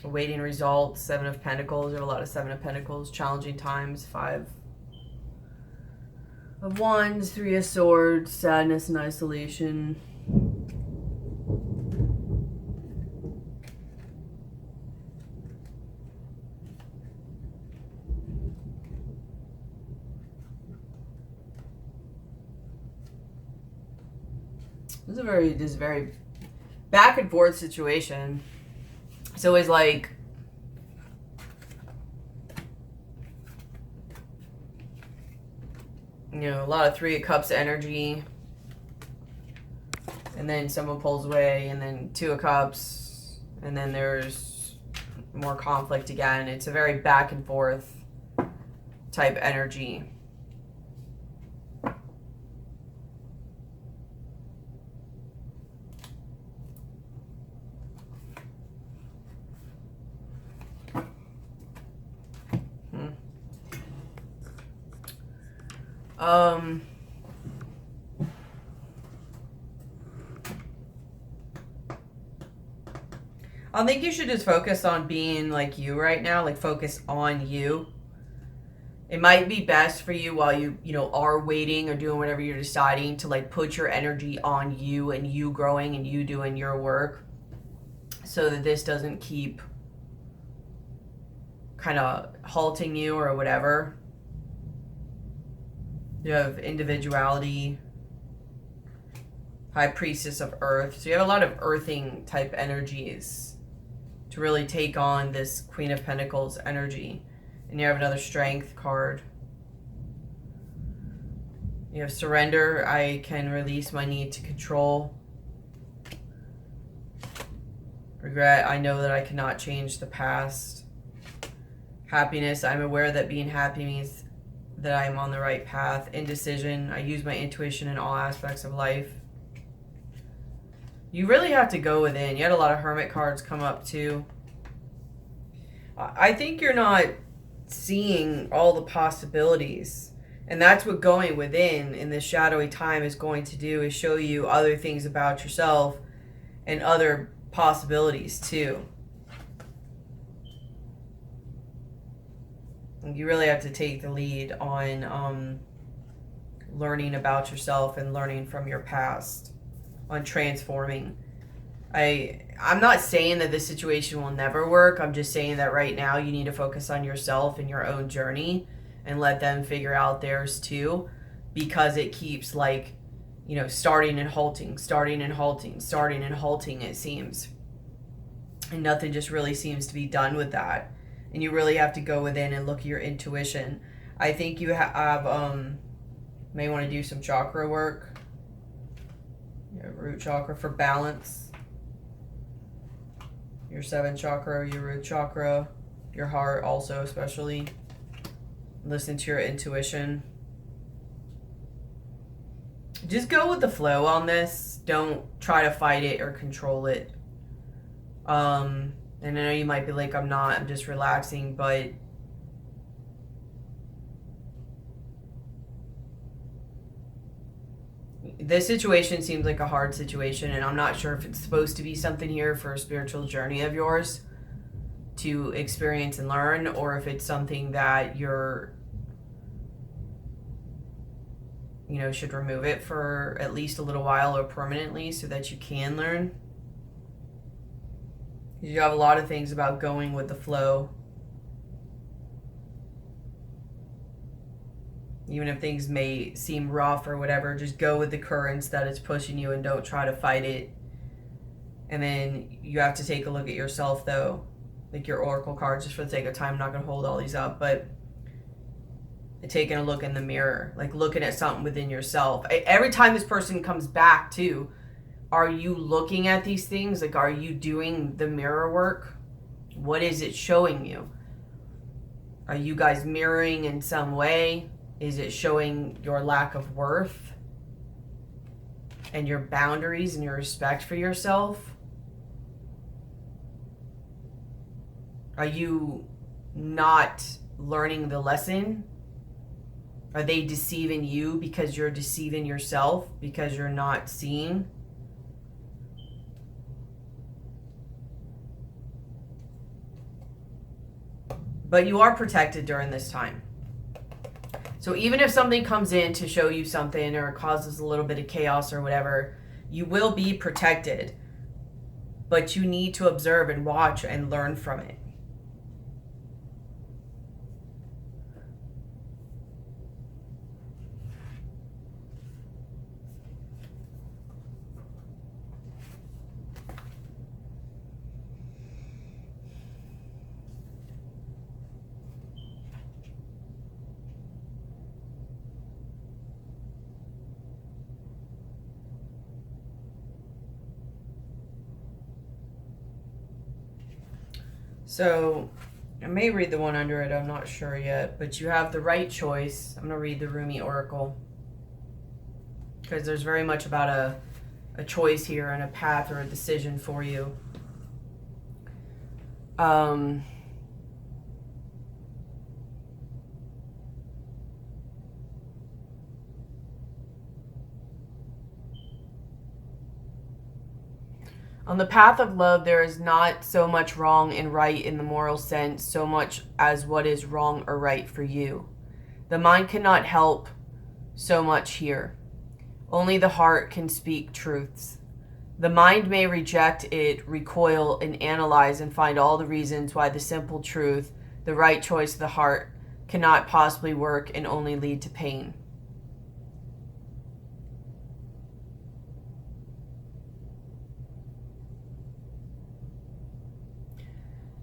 Awaiting results. Seven of Pentacles. You have a lot of Seven of Pentacles. Challenging times. Five of Wands. Three of Swords. Sadness and isolation. This is a very back and forth situation. It's always like, you know, a lot of Three of Cups energy, and then someone pulls away, and then Two of Cups, and then there's more conflict again. It's a very back and forth type energy. I think you should just focus on being like you right now, like focus on you. It might be best for you while you know, are waiting or doing whatever you're deciding to like put your energy on you and you growing and you doing your work, so that this doesn't keep kind of halting you or whatever. You have individuality, High Priestess of Earth. So you have a lot of earthing type energies to really take on this Queen of Pentacles energy. And you have another Strength card. You have Surrender. I can release my need to control. Regret. I know that I cannot change the past. Happiness. I'm aware that being happy means that I am on the right path. Indecision. I use my intuition in all aspects of life. You really have to go within. You had a lot of Hermit cards come up too. I think you're not seeing all the possibilities. And that's what going within in this shadowy time is going to do, is show you other things about yourself and other possibilities too. You really have to take the lead on learning about yourself and learning from your past, on transforming. I'm not saying that this situation will never work. I'm just saying that right now you need to focus on yourself and your own journey and let them figure out theirs too, because it keeps like, you know, starting and halting, starting and halting, starting and halting, it seems. And nothing just really seems to be done with that. And you really have to go within and look at your intuition. I think you have, may want to do some chakra work. Your root chakra for balance. Your 7th chakra, your root chakra, your heart also especially. Listen to your intuition. Just go with the flow on this. Don't try to fight it or control it. And I know you might be like, I'm just relaxing, but this situation seems like a hard situation, and I'm not sure if it's supposed to be something here for a spiritual journey of yours to experience and learn, or if it's something that you're, you know, should remove it for at least a little while or permanently so that you can learn. You have a lot of things about going with the flow. Even if things may seem rough or whatever, just go with the currents that it's pushing you and don't try to fight it. And then you have to take a look at yourself though, like your oracle cards, just for the sake of time. I'm not going to hold all these up, but taking a look in the mirror, like looking at something within yourself. Every time this person comes back to, are you looking at these things? Like, are you doing the mirror work? What is it showing you? Are you guys mirroring in some way? Is it showing your lack of worth and your boundaries and your respect for yourself? Are you not learning the lesson? Are they deceiving you because you're deceiving yourself, because you're not seeing? But you are protected during this time. So even if something comes in to show you something or causes a little bit of chaos or whatever, you will be protected. But you need to observe and watch and learn from it. So, I may read the one under it, I'm not sure yet, but you have the right choice. I'm going to read the Rumi Oracle, because there's very much about a choice here and a path or a decision for you. On the path of love, there is not so much wrong and right in the moral sense, so much as what is wrong or right for you. The mind cannot help so much here. Only the heart can speak truths. The mind may reject it, recoil, and analyze and find all the reasons why the simple truth, the right choice of the heart, cannot possibly work and only lead to pain.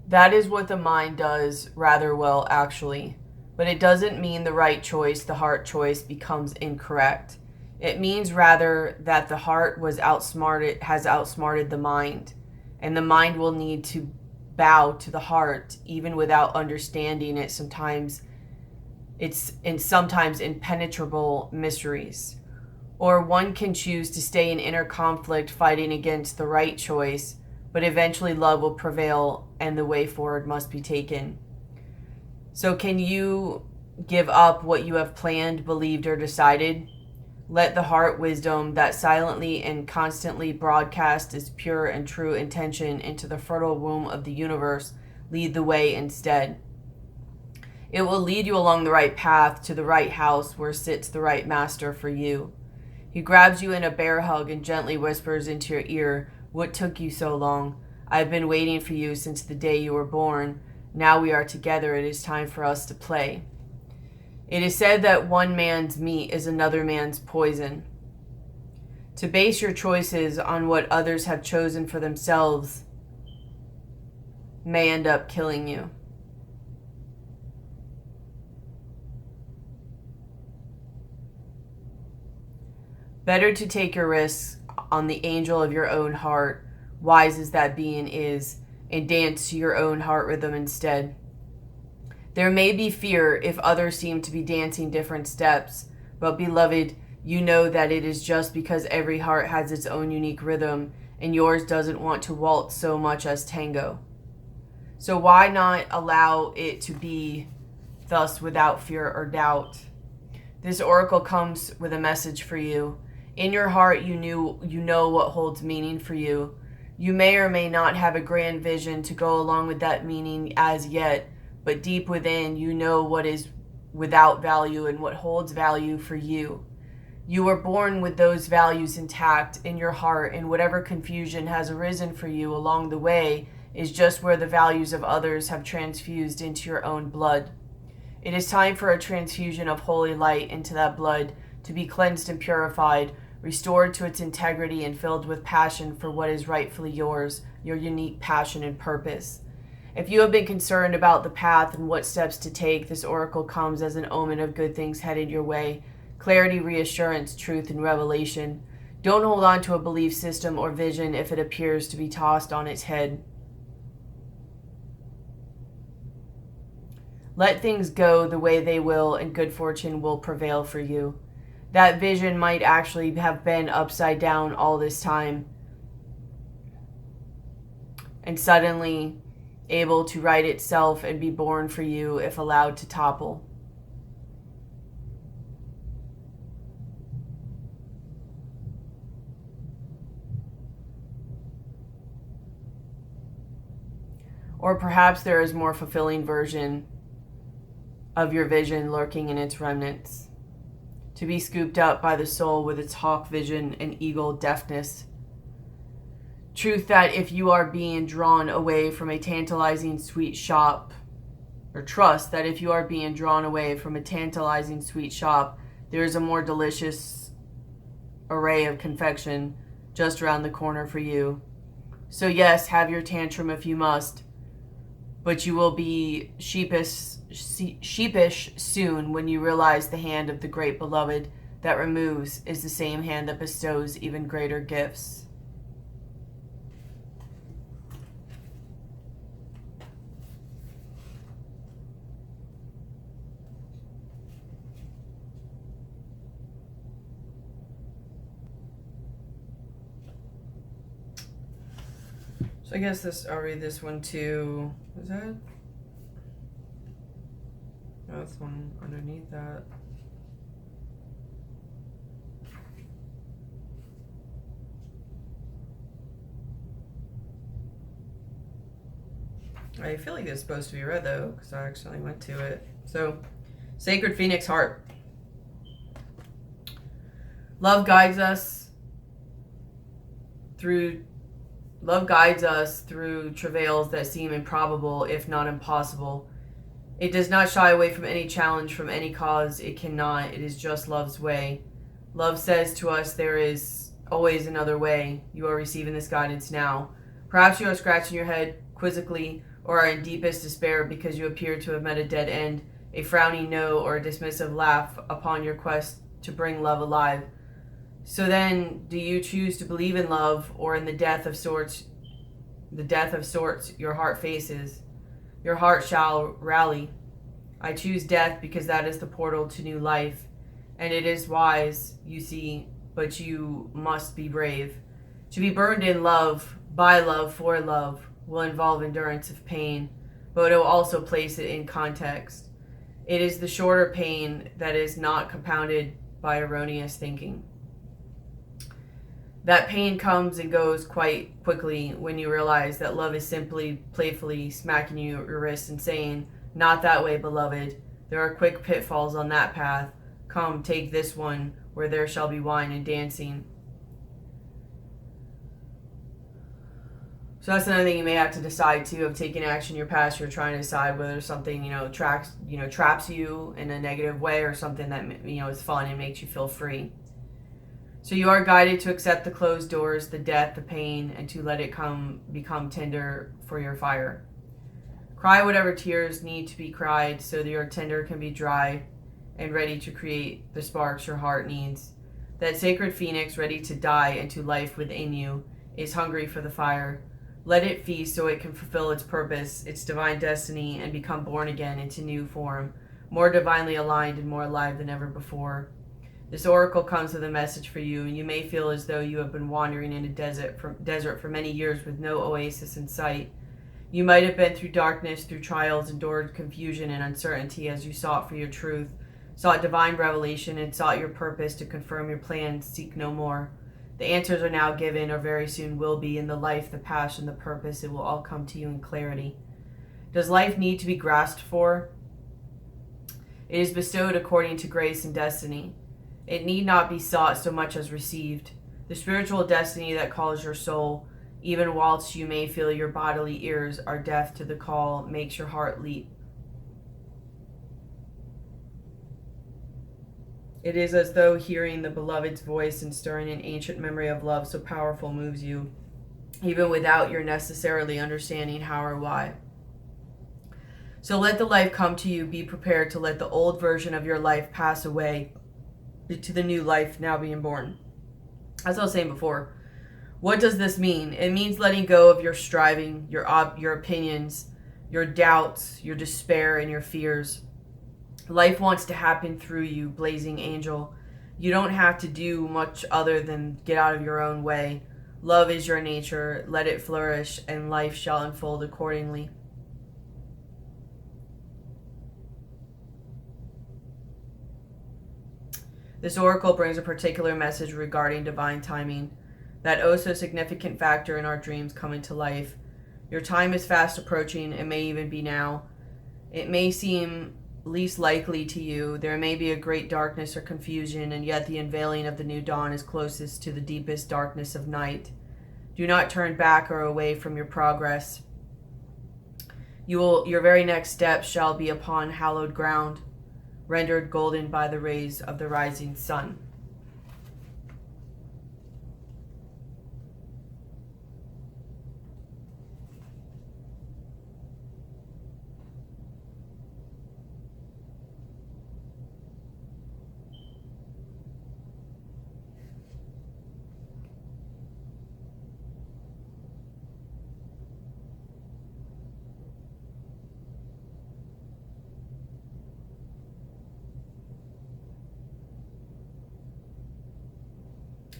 That is what the mind does rather well, actually. But it doesn't mean the right choice, the heart choice, becomes incorrect. It means rather that the heart has outsmarted the mind, and the mind will need to bow to the heart, even without understanding it. Sometimes impenetrable mysteries. Or one can choose to stay in inner conflict, fighting against the right choice, but eventually love will prevail and the way forward must be taken. So can you give up what you have planned, believed, or decided? Let the heart wisdom that silently and constantly broadcasts its pure and true intention into the fertile womb of the universe lead the way instead. It will lead you along the right path to the right house where sits the right master for you. He grabs you in a bear hug and gently whispers into your ear, "What took you so long? I've been waiting for you since the day you were born. Now we are together. It is time for us to play." It is said that one man's meat is another man's poison. To base your choices on what others have chosen for themselves may end up killing you. Better to take your risks on the angel of your own heart, wise as that being is, and dance to your own heart rhythm instead. There may be fear if others seem to be dancing different steps, but beloved, you know that it is just because every heart has its own unique rhythm, and yours doesn't want to waltz so much as tango. So why not allow it to be thus without fear or doubt? This oracle comes with a message for you. In your heart, you know what holds meaning for you. You may or may not have a grand vision to go along with that meaning as yet, but deep within, you know what is without value and what holds value for you. You were born with those values intact in your heart, and whatever confusion has arisen for you along the way is just where the values of others have transfused into your own blood. It is time for a transfusion of holy light into that blood to be cleansed and purified, restored to its integrity and filled with passion for what is rightfully yours, your unique passion and purpose. If you have been concerned about the path and what steps to take, this oracle comes as an omen of good things headed your way. Clarity, reassurance, truth, and revelation. Don't hold on to a belief system or vision if it appears to be tossed on its head. Let things go the way they will, and good fortune will prevail for you. That vision might actually have been upside down all this time, and suddenly able to right itself and be born for you if allowed to topple. Or perhaps there is a more fulfilling version of your vision lurking in its remnants, to be scooped up by the soul with its hawk vision and eagle deftness. Truth that if you are being drawn away from a tantalizing sweet shop, or trust that if you are being drawn away from a tantalizing sweet shop, there is a more delicious array of confection just around the corner for you. So yes, have your tantrum if you must, but you will be sheepish soon when you realize the hand of the great beloved that removes is the same hand that bestows even greater gifts. So I guess I'll read this one too. Is that? Oh, that's one underneath that. I feel like it's supposed to be red though, because I accidentally went to it. So, Sacred Phoenix Heart. Love guides us through travails that seem improbable, if not impossible. It does not shy away from any challenge, from any cause. It cannot. It is just love's way. Love says to us, there is always another way. You are receiving this guidance now. Perhaps you are scratching your head quizzically, or are in deepest despair because you appear to have met a dead end, a frowning no or a dismissive laugh upon your quest to bring love alive. So then, do you choose to believe in love, or in the death of sorts your heart faces? Your heart shall rally. I choose death because that is the portal to new life, and it is wise, you see, but you must be brave. To be burned in love, by love, for love, will involve endurance of pain, but it will also place it in context. It is the shorter pain that is not compounded by erroneous thinking. That pain comes and goes quite quickly when you realize that love is simply playfully smacking you at your wrist and saying, not that way, beloved. There are quick pitfalls on that path. Come, take this one, where there shall be wine and dancing. So that's another thing you may have to decide too, of taking action in your past. You're trying to decide whether something, traps you in a negative way, or something that, is fun and makes you feel free. So you are guided to accept the closed doors, the death, the pain, and to let it become tinder for your fire. Cry whatever tears need to be cried so that your tinder can be dry and ready to create the sparks your heart needs. That sacred phoenix ready to die into life within you is hungry for the fire. Let it feast so it can fulfill its purpose, its divine destiny, and become born again into new form, more divinely aligned and more alive than ever before. This oracle comes with a message for you, and you may feel as though you have been wandering in a desert for many years with no oasis in sight. You might have been through darkness, through trials, endured confusion and uncertainty as you sought for your truth, sought divine revelation, and sought your purpose to confirm your plans. Seek no more. The answers are now given, or very soon will be, in the life, the passion, the purpose. It will all come to you in clarity. Does life need to be grasped for? It is bestowed according to grace and destiny. It need not be sought so much as received. The spiritual destiny that calls your soul, even whilst you may feel your bodily ears are deaf to the call, makes your heart leap. It is as though hearing the beloved's voice and stirring an ancient memory of love so powerful moves you, even without your necessarily understanding how or why. So let the life come to you. Be prepared to let the old version of your life pass away to the new life now being born. As I was saying before, what does this mean? It means letting go of your striving, your opinions, your doubts, your despair, and your fears. Life wants to happen through you, blazing angel. You don't have to do much other than get out of your own way. Love is your nature. Let it flourish, and life shall unfold accordingly. This oracle brings a particular message regarding divine timing, that oh so significant factor in our dreams coming to life. Your time is fast approaching. It may even be now. It may seem least likely to you. There may be a great darkness or confusion, and yet the unveiling of the new dawn is closest to the deepest darkness of night. Do not turn back or away from your progress. Your very next step shall be upon hallowed ground, rendered golden by the rays of the rising sun.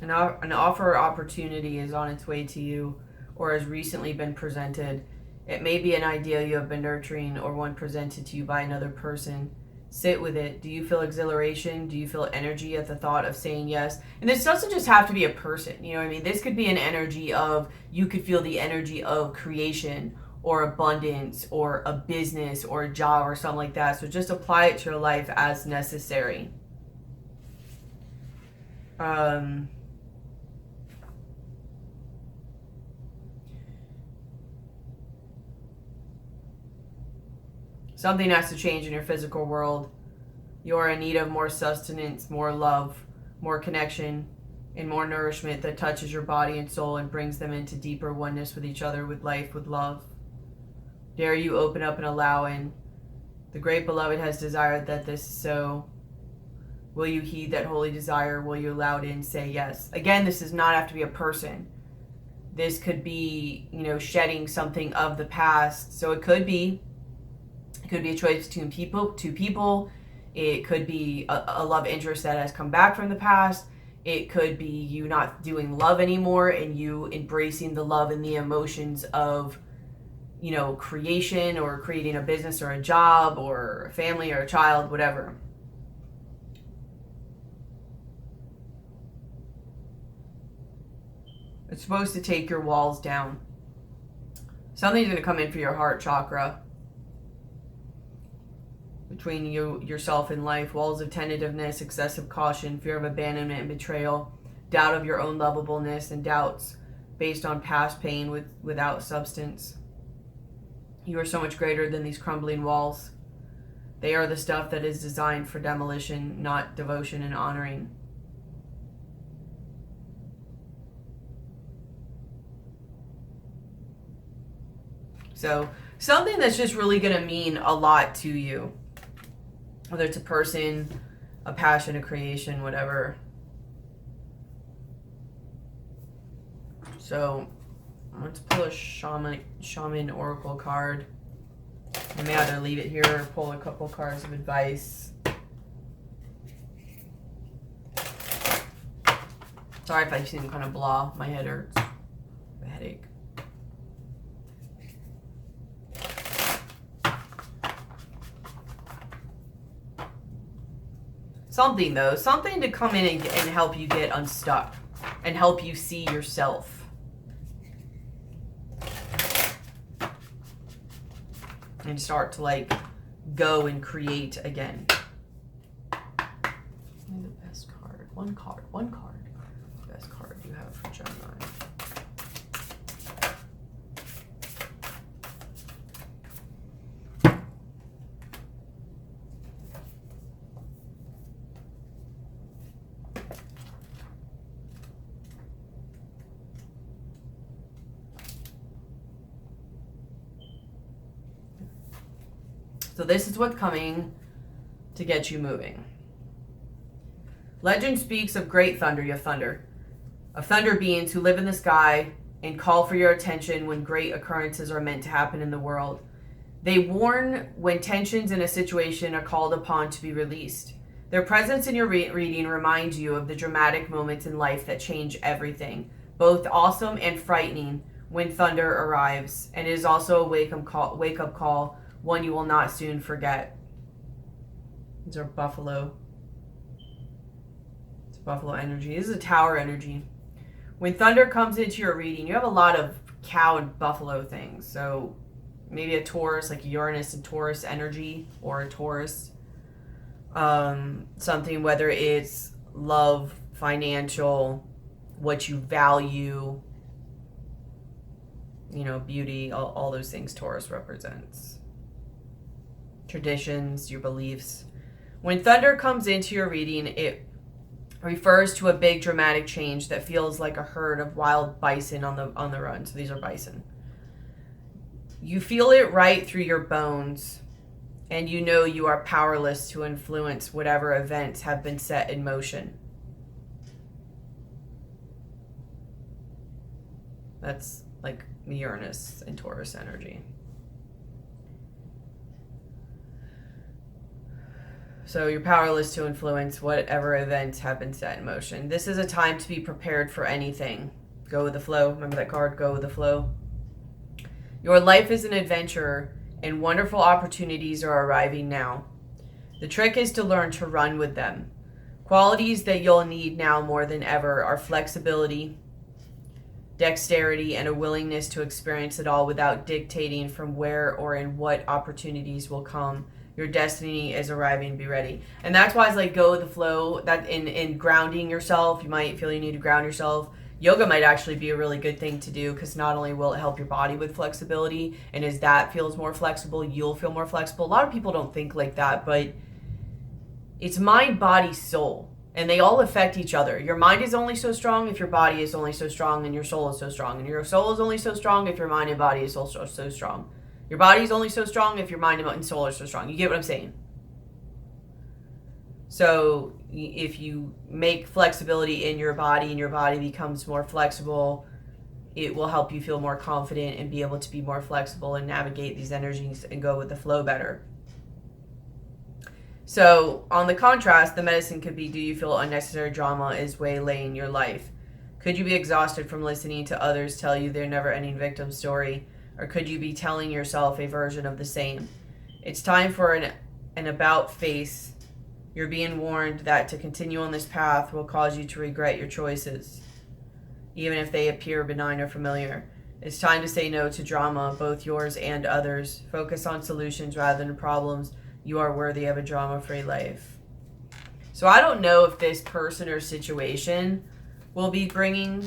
An offer or opportunity is on its way to you or has recently been presented. It may be an idea you have been nurturing or one presented to you by another person. Sit with it. Do you feel exhilaration? Do you feel energy at the thought of saying yes? And this doesn't just have to be a person, you know what I mean? This could be an energy of, you could feel the energy of creation or abundance or a business or a job or something like that. So just apply it to your life as necessary. Something has to change in your physical world. You're in need of more sustenance, more love, more connection, and more nourishment that touches your body and soul and brings them into deeper oneness with each other, with life, with love. Dare you open up and allow in. The great beloved has desired that this is so. Will you heed that holy desire? Will you allow it in? Say yes. Again, this does not have to be a person. This could be, shedding something of the past. So it could be a choice between two people. It could be a love interest that has come back from the past. It could be you not doing love anymore and you embracing the love and the emotions of, creation or creating a business or a job or a family or a child, whatever. It's supposed to take your walls down. Something's going to come in for your heart chakra. Between yourself and life, walls of tentativeness, excessive caution, fear of abandonment and betrayal, doubt of your own lovableness, and doubts based on past pain without substance. You are so much greater than these crumbling walls. They are the stuff that is designed for demolition, not devotion and honoring. So something that's just really going to mean a lot to you. Whether it's a person, a passion, a creation, whatever. So let's pull a shaman oracle card. I may either leave it here or pull a couple cards of advice. Sorry if I seem kind of blah. My head hurts. I have a headache. Something though, something to come in and help you get unstuck and help you see yourself. And start to go and create again. The best card. One card. Best card you have for Gemini. So this is what's coming to get you moving. Legend speaks of great thunder. You have thunder. Of thunder beings who live in the sky and call for your attention when great occurrences are meant to happen in the world. They warn when tensions in a situation are called upon to be released. Their presence in your reading reminds you of the dramatic moments in life that change everything, both awesome and frightening when thunder arrives, and it is also a wake-up call, one you will not soon forget. These are buffalo. It's buffalo energy. This is a tower energy. When thunder comes into your reading, you have a lot of cow and buffalo things. So maybe a Taurus, like Uranus and Taurus energy, or a Taurus. Something, whether it's love, financial, what you value, you know, beauty, all those things Taurus represents. Traditions, your beliefs. When thunder comes into your reading, it refers to a big dramatic change that feels like a herd of wild bison on the run. So these are bison. You feel it right through your bones, and you know you are powerless to influence whatever events have been set in motion. That's like Uranus and Taurus energy. So you're powerless to influence whatever events have been set in motion. This is a time to be prepared for anything. Go with the flow. Remember that card, go with the flow. Your life is an adventure, and wonderful opportunities are arriving now. The trick is to learn to run with them. Qualities that you'll need now more than ever are flexibility, dexterity, and a willingness to experience it all without dictating from where or in what opportunities will come. Your destiny is arriving. Be ready. And that's why it's like go with the flow. That in grounding yourself, you might feel you need to ground yourself. Yoga might actually be a really good thing to do, because not only will it help your body with flexibility, and as that feels more flexible, you'll feel more flexible. A lot of people don't think like that, but it's mind, body, soul, and they all affect each other. Your mind is only so strong if your body is only so strong, and your soul is so strong, and your soul is only so strong if your mind and body is also so strong. Your body is only so strong if your mind and soul are so strong. You get what I'm saying? So if you make flexibility in your body and your body becomes more flexible, it will help you feel more confident and be able to be more flexible and navigate these energies and go with the flow better. So on the contrast, the medicine could be, do you feel unnecessary drama is waylaying your life? Could you be exhausted from listening to others tell you their never-ending victim story? Or could you be telling yourself a version of the same? It's time for an about face. You're being warned that to continue on this path will cause you to regret your choices, even if they appear benign or familiar. It's time to say no to drama, both yours and others. Focus on solutions rather than problems. You are worthy of a drama-free life. So I don't know if this person or situation will be bringing,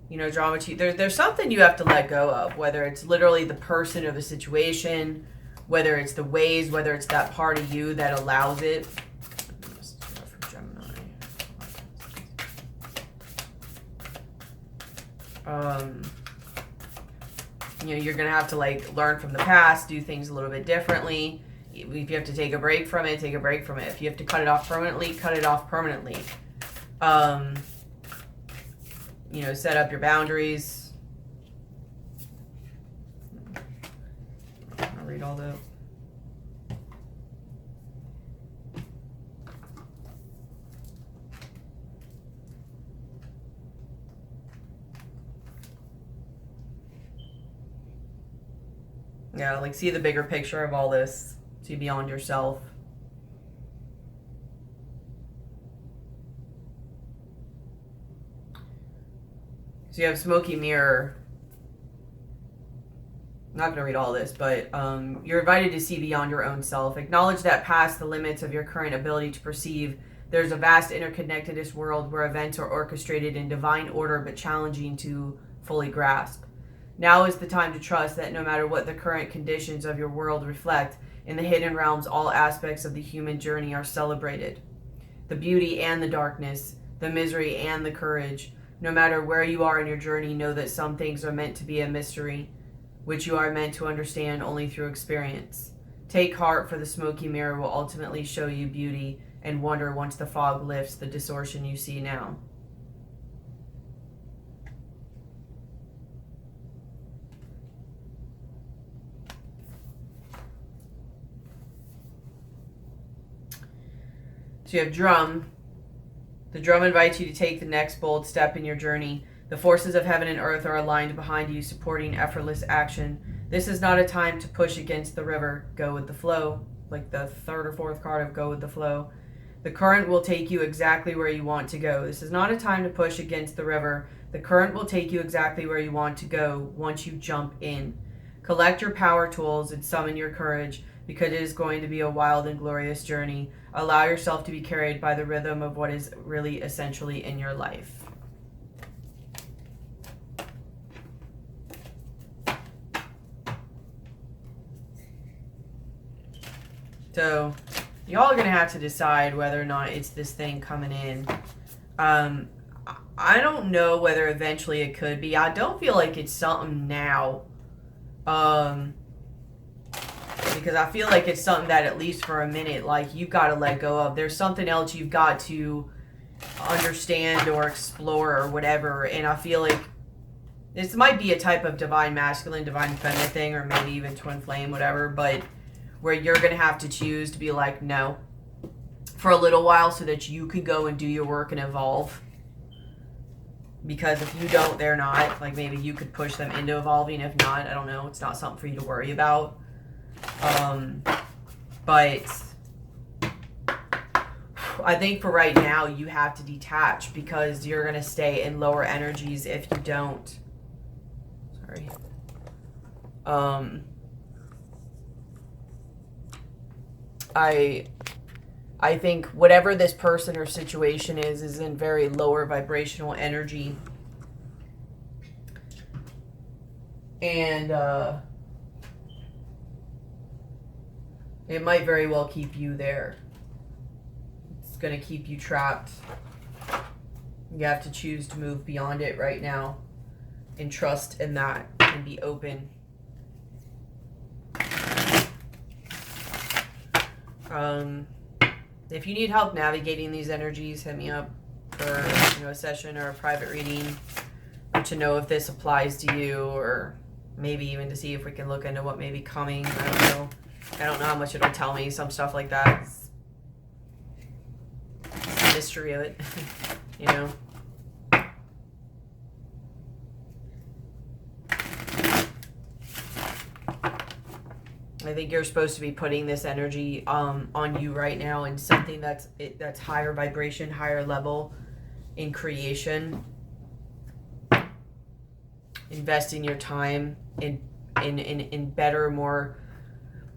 you know, drama to you. There's something you have to let go of, whether it's literally the person or the situation, whether it's the ways, whether it's that part of you that allows it. For Gemini. You know, you're going to have to like learn from the past, do things a little bit differently. If you have to take a break from it, take a break from it. If you have to cut it off permanently, cut it off permanently. You know, set up your boundaries. I'll read all the... Yeah, like see the bigger picture of all this. See beyond yourself. So you have smoky mirror. I'm not going to read all this, but you're invited to see beyond your own self. Acknowledge that past the limits of your current ability to perceive, there's a vast interconnectedness world where events are orchestrated in divine order but challenging to fully grasp. Now is the time to trust that no matter what the current conditions of your world reflect, in the hidden realms all aspects of the human journey are celebrated. The beauty and the darkness, the misery and the courage. No matter where you are in your journey, know that some things are meant to be a mystery. which you are meant to understand only through experience. Take heart, for the smoky mirror will ultimately show you beauty and wonder once the fog lifts the distortion you see now. So you have drum. The drum invites you to take the next bold step in your journey. The forces of heaven and earth are aligned behind you, supporting effortless action. This is not a time to push against the river. Go with the flow, like the third or fourth card of Go with the Flow. The current will take you exactly where you want to go. This is not a time to push against the river. The current will take you exactly where you want to go once you jump in. Collect your power tools and summon your courage, because it is going to be a wild and glorious journey. Allow yourself to be carried by the rhythm of what is really essentially in your life. So, y'all are going to have to decide whether or not it's this thing coming in. I don't know whether eventually it could be. I don't feel like it's something now. Because I feel like it's something that at least for a minute, like, you've got to let go of. There's something else you've got to understand or explore or whatever. And I feel like this might be a type of divine masculine, divine feminine thing, or maybe even twin flame, whatever. But where you're going to have to choose to be like, no, for a little while, so that you can go and do your work and evolve. Because if you don't, they're not. Like, maybe you could push them into evolving. If not, I don't know. It's not something for you to worry about. But I think for right now, you have to detach, because you're going to stay in lower energies if you don't. Sorry. I think whatever this person or situation is in very lower vibrational energy. And it might very well keep you there. It's going to keep you trapped. You have to choose to move beyond it right now and trust in that and be open. If you need help navigating these energies, hit me up for a session or a private reading, or to know if this applies to you, or maybe even to see if we can look into what may be coming. I don't know. I don't know how much it'll tell me. Some stuff like that. It's the mystery of it, you know. I think you're supposed to be putting this energy on you right now in something that's higher vibration, higher level in creation. Investing your time in better, more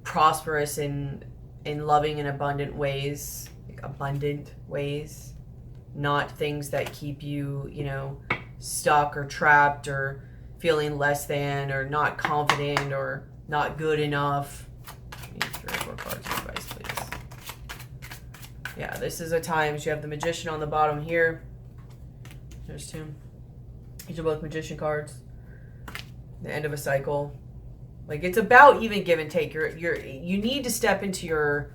prosperous and in loving and abundant ways, not things that keep you, stuck or trapped or feeling less than or not confident or not good enough. I need 3 or 4 cards of advice, please. Yeah, this is a time. So you have the Magician on the bottom here. There's 2. These are both Magician cards. The end of a cycle. Like, it's about even give and take. You need to step into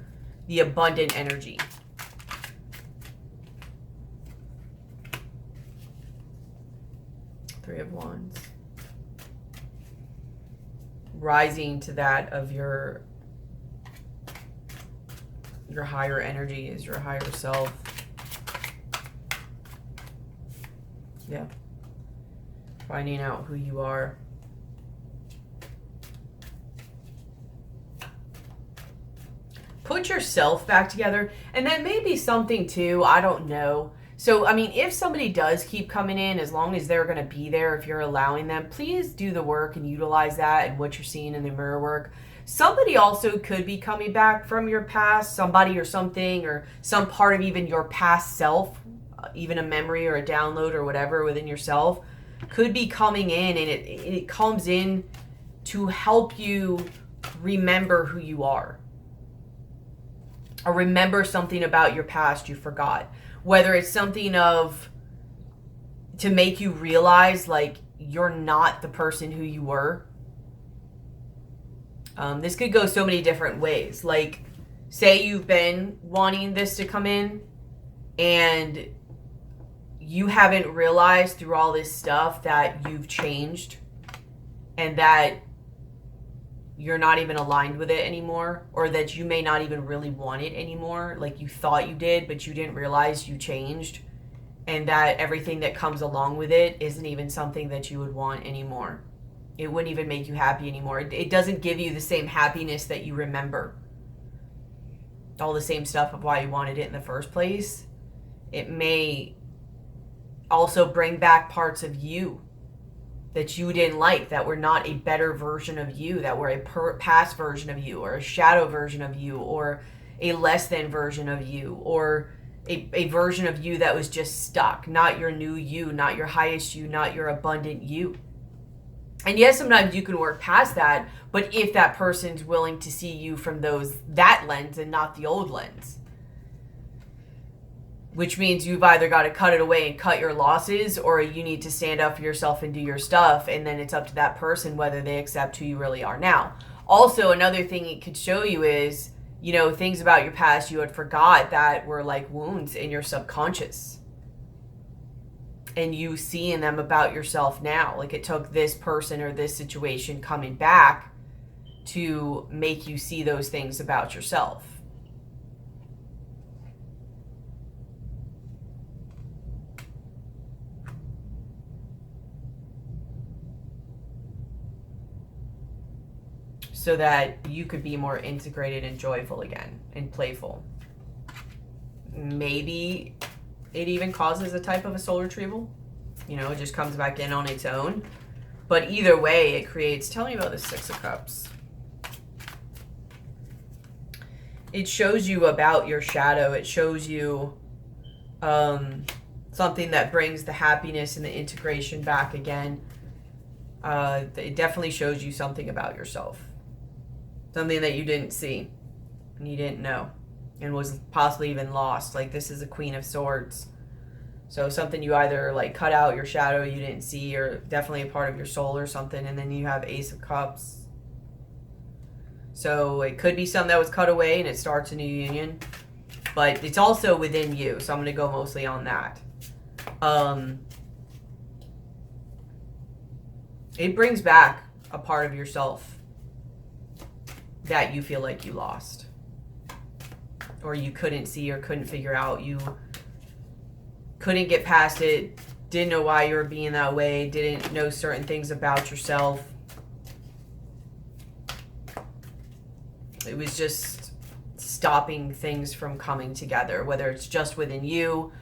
the abundant energy. Three of Wands. Rising to that of your higher energy, is your higher self. Yeah. Finding out who you are. Put yourself back together. And that may be something too, I don't know. So, I mean, if somebody does keep coming in, as long as they're going to be there, if you're allowing them, please do the work and utilize that and what you're seeing in the mirror work. Somebody also could be coming back from your past, somebody or something, or some part of even your past self, even a memory or a download or whatever within yourself, could be coming in, and it comes in to help you remember who you are. Or remember something about your past you forgot. Whether it's something to make you realize, like, you're not the person who you were. This could go so many different ways. Like, say you've been wanting this to come in and you haven't realized through all this stuff that you've changed and that you're not even aligned with it anymore, or that you may not even really want it anymore. Like, you thought you did, but you didn't realize you changed, and that everything that comes along with it isn't even something that you would want anymore. It wouldn't even make you happy anymore. It doesn't give you the same happiness that you remember. All the same stuff of why you wanted it in the first place. It may also bring back parts of you that you didn't like, that were not a better version of you, that were a past version of you, or a shadow version of you, or a less than version of you, or a version of you that was just stuck, not your new you, not your highest you, not your abundant you. And yes, sometimes you can work past that, but if that person's willing to see you from that lens and not the old lens, which means you've either got to cut it away and cut your losses, or you need to stand up for yourself and do your stuff, and then it's up to that person whether they accept who you really are now. Also, another thing it could show you is, you know, things about your past you had forgot that were like wounds in your subconscious. And you seeing them about yourself now. Like, it took this person or this situation coming back to make you see those things about yourself. So that you could be more integrated and joyful again and playful. Maybe it even causes a type of a soul retrieval. You know, it just comes back in on its own. But either way, it creates... Tell me about the Six of Cups. It shows you about your shadow. It shows you something that brings the happiness and the integration back again. It definitely shows you something about yourself. Something that you didn't see and you didn't know and was possibly even lost. Like, this is a Queen of Swords. So something you either like cut out, your shadow you didn't see, or definitely a part of your soul or something. And then you have Ace of Cups. So it could be something that was cut away and it starts a new union. But it's also within you. So I'm going to go mostly on that. It brings back a part of yourself that you feel like you lost, or you couldn't see, or couldn't figure out. You couldn't get past it, didn't know why you were being that way, didn't know certain things about yourself. It was just stopping things from coming together, whether it's just within you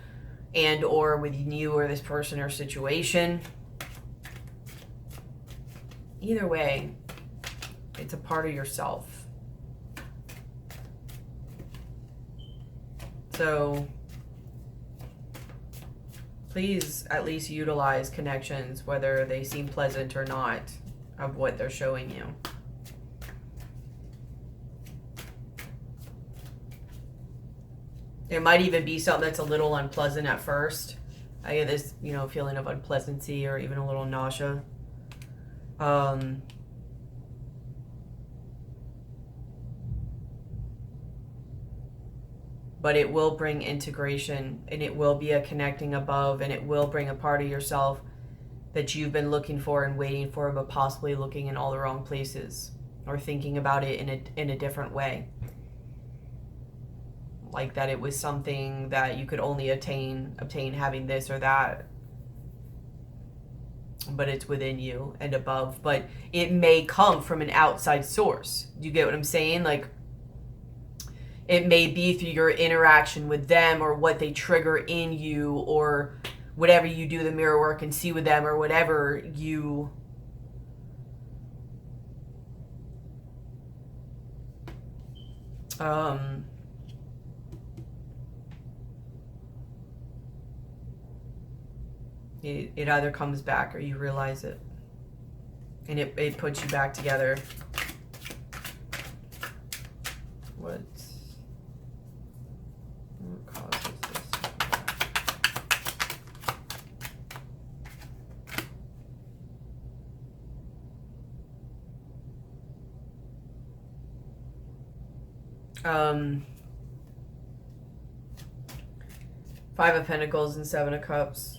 and or within you or this person or situation. Either way, it's a part of yourself. So please at least utilize connections, whether they seem pleasant or not, of what they're showing you. It might even be something that's a little unpleasant at first. I get this, you know, feeling of unpleasancy or even a little nausea. But it will bring integration, and it will be a connecting above, and it will bring a part of yourself that you've been looking for and waiting for, but possibly looking in all the wrong places or thinking about it in a different way. Like that it was something that you could only obtain having this or that. But it's within you and above. But it may come from an outside source. Do you get what I'm saying? Like, it may be through your interaction with them, or what they trigger in you, or whatever you do the mirror work and see with them, or whatever you it either comes back or you realize it, and it puts you back together. What causes this? Five of Pentacles and Seven of Cups.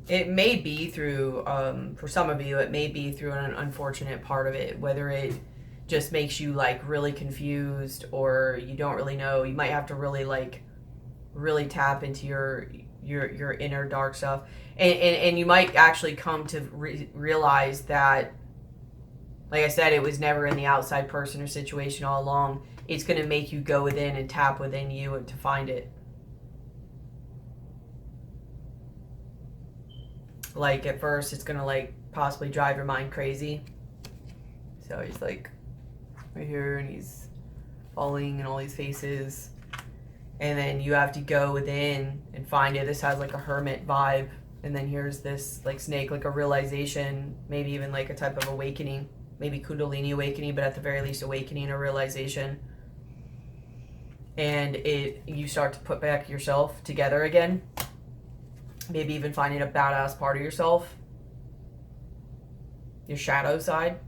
It may be through, for some of you, it may be through an unfortunate part of it, whether it just makes you like really confused or you don't really know. You might have to really like really tap into your inner dark stuff, and you might actually come to realize that, like I said, it was never in the outside person or situation all along. It's going to make you go within and tap within you to find it. Like at first it's gonna like possibly drive your mind crazy. So he's like right here and he's falling in all these faces, and then you have to go within and find it. This has like a hermit vibe, and then here's this like snake, like a realization, maybe even like a type of awakening, maybe Kundalini awakening, but at the very least awakening or realization. And you start to put back yourself together again. Maybe even finding a badass part of yourself. Your shadow side.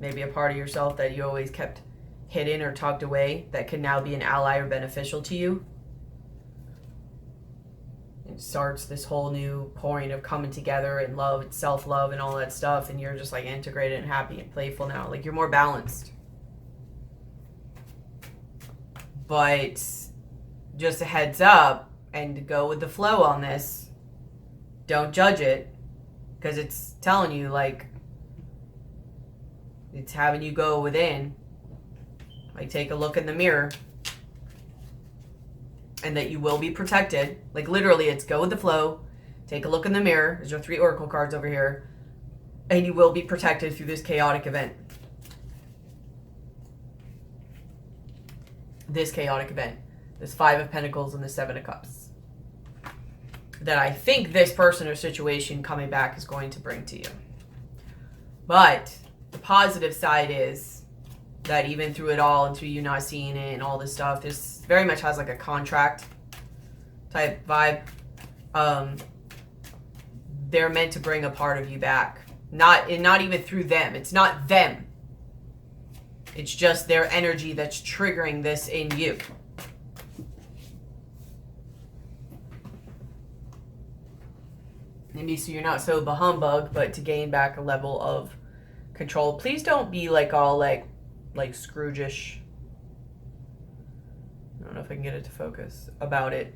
Maybe a part of yourself that you always kept hidden or tucked away that can now be an ally or beneficial to you. It starts this whole new point of coming together and love, self-love and all that stuff, and you're just like integrated and happy and playful now. Like you're more balanced. But just a heads up, and to go with the flow on this, don't judge it, because it's telling you, like, it's having you go within, like take a look in the mirror, and that you will be protected. Like literally, it's go with the flow, take a look in the mirror. There's your 3 oracle cards over here, and you will be protected through this chaotic event. This chaotic event, this 5 of Pentacles and the 7 of Cups, that I think this person or situation coming back is going to bring to you. But the positive side is that even through it all and through you not seeing it and all this stuff, this very much has like a contract type vibe. They're meant to bring a part of you back, not even through them. It's not them. It's just their energy that's triggering this in you. Maybe so you're not so bahumbug, but to gain back a level of control. Please don't be like all like Scrooge-ish. I don't know if I can get it to focus about it.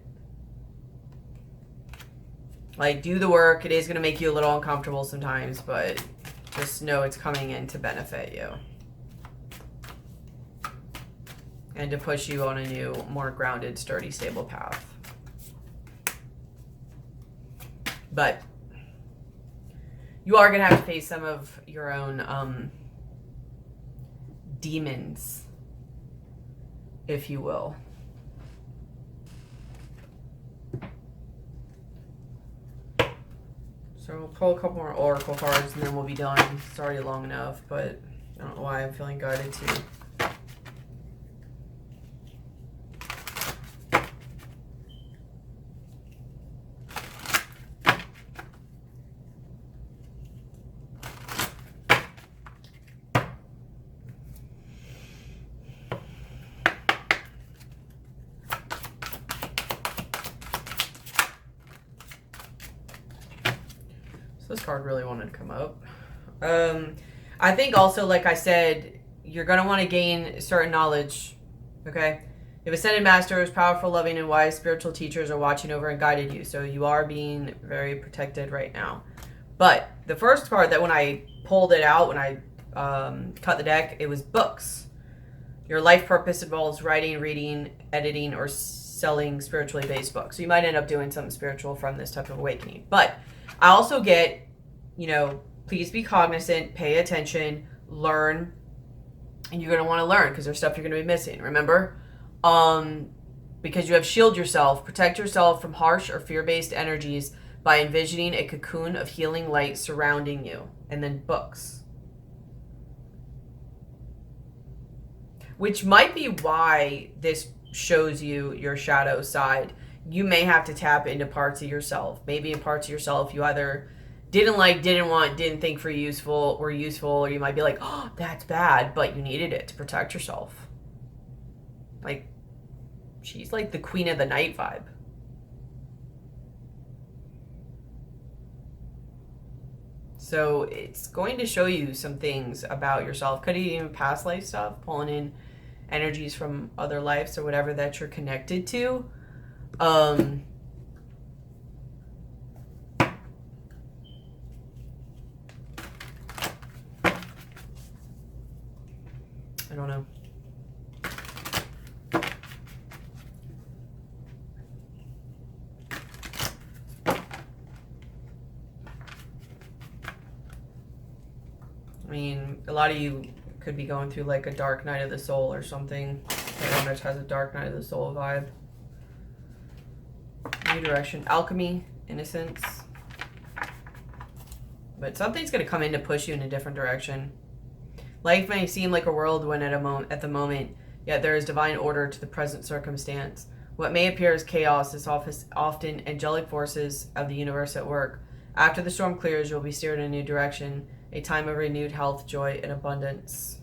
Like, do the work. It is going to make you a little uncomfortable sometimes, but just know it's coming in to benefit you. And to push you on a new, more grounded, sturdy, stable path. But you are going to have to face some of your own demons, if you will. So we'll pull a couple more oracle cards and then we'll be done. It's already long enough, but I don't know why I'm feeling guided to. This card really wanted to come up. I think also, like I said, you're going to want to gain certain knowledge, okay? If Ascended Masters, powerful, loving, and wise spiritual teachers are watching over and guided you, so you are being very protected right now. But the first card that when I pulled it out, when I cut the deck, it was books. Your life purpose involves writing, reading, editing, or selling spiritually based books. So you might end up doing something spiritual from this type of awakening. But I also get, you know, please be cognizant, pay attention, learn, and you're going to want to learn because there's stuff you're going to be missing, remember? Because you have shield yourself, protect yourself from harsh or fear-based energies by envisioning a cocoon of healing light surrounding you. And then books. Which might be why this shows you your shadow side. you may have to tap into parts of yourself. Maybe in parts of yourself you either didn't like, didn't want, didn't think were useful, or you might be like, oh, that's bad, but you needed it to protect yourself. Like, she's like the queen of the night vibe. So it's going to show you some things about yourself. Could be even past life stuff, pulling in energies from other lives or whatever that you're connected to. I don't know. I mean, a lot of you could be going through like a dark night of the soul or something. Everyone that has a dark night of the soul vibe. New direction. Alchemy. Innocence. But something's going to come in to push you in a different direction. Life may seem like a whirlwind at the moment, yet there is divine order to the present circumstance. What may appear as chaos is often angelic forces of the universe at work. After the storm clears, you'll be steered in a new direction, a time of renewed health, joy, and abundance.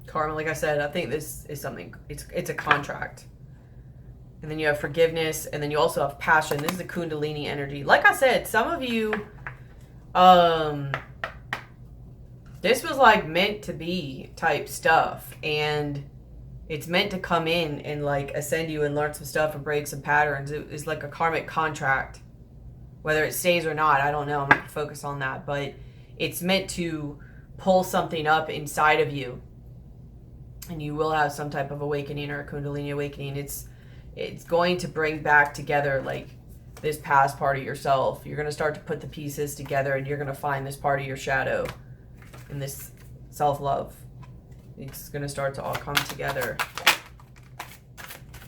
Karma, like I said, I think this is something, it's a contract. And then you have forgiveness, and then you also have passion. This is the Kundalini energy. Like I said, some of you, this was like meant to be type stuff, and it's meant to come in and like ascend you and learn some stuff and break some patterns. It's like a karmic contract. Whether it stays or not, I don't know. I'm not gonna focus on that, but it's meant to pull something up inside of you, and you will have some type of awakening or a Kundalini awakening. It's going to bring back together like this past part of yourself. You're going to start to put the pieces together, and you're going to find this part of your shadow and this self-love. It's going to start to all come together.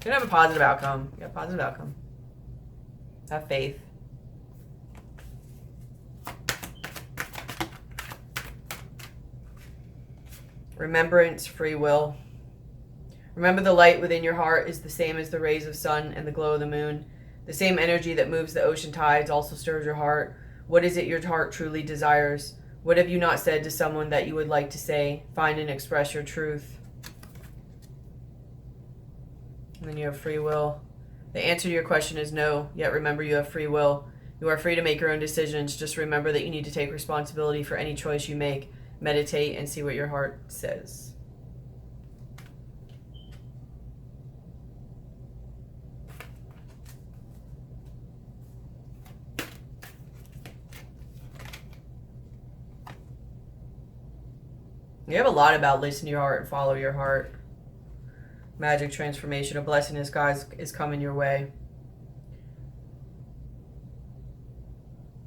You're going to have a positive outcome. You have a positive outcome. Have faith. Remembrance, free will. Remember, the light within your heart is the same as the rays of sun and the glow of the moon. The same energy that moves the ocean tides also stirs your heart. What is it your heart truly desires? What have you not said to someone that you would like to say? Find and express your truth. And then you have free will. The answer to your question is no, yet remember you have free will. You are free to make your own decisions. Just remember that you need to take responsibility for any choice you make. Meditate and see what your heart says. You have a lot about listen to your heart and follow your heart. Magic transformation. A blessing is coming your way.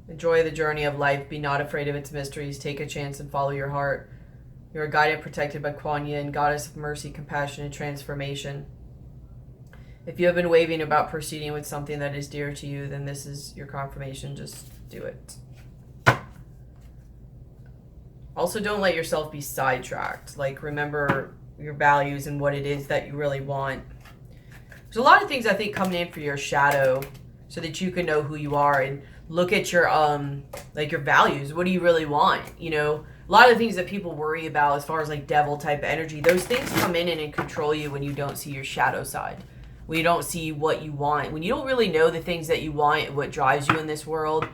Enjoy the journey of life. Be not afraid of its mysteries. Take a chance and follow your heart. You are guided, protected by Kuan Yin, goddess of mercy, compassion, and transformation. If you have been wavering about proceeding with something that is dear to you, then this is your confirmation. Just do it. Also, don't let yourself be sidetracked. Like, remember your values and what it is that you really want. There's a lot of things I think coming in for your shadow so that you can know who you are and look at your like your values. What do you really want? You know, a lot of the things that people worry about as far as like devil type energy, those things come in and control you when you don't see your shadow side. When you don't see what you want. When you don't really know the things that you want and what drives you in this world,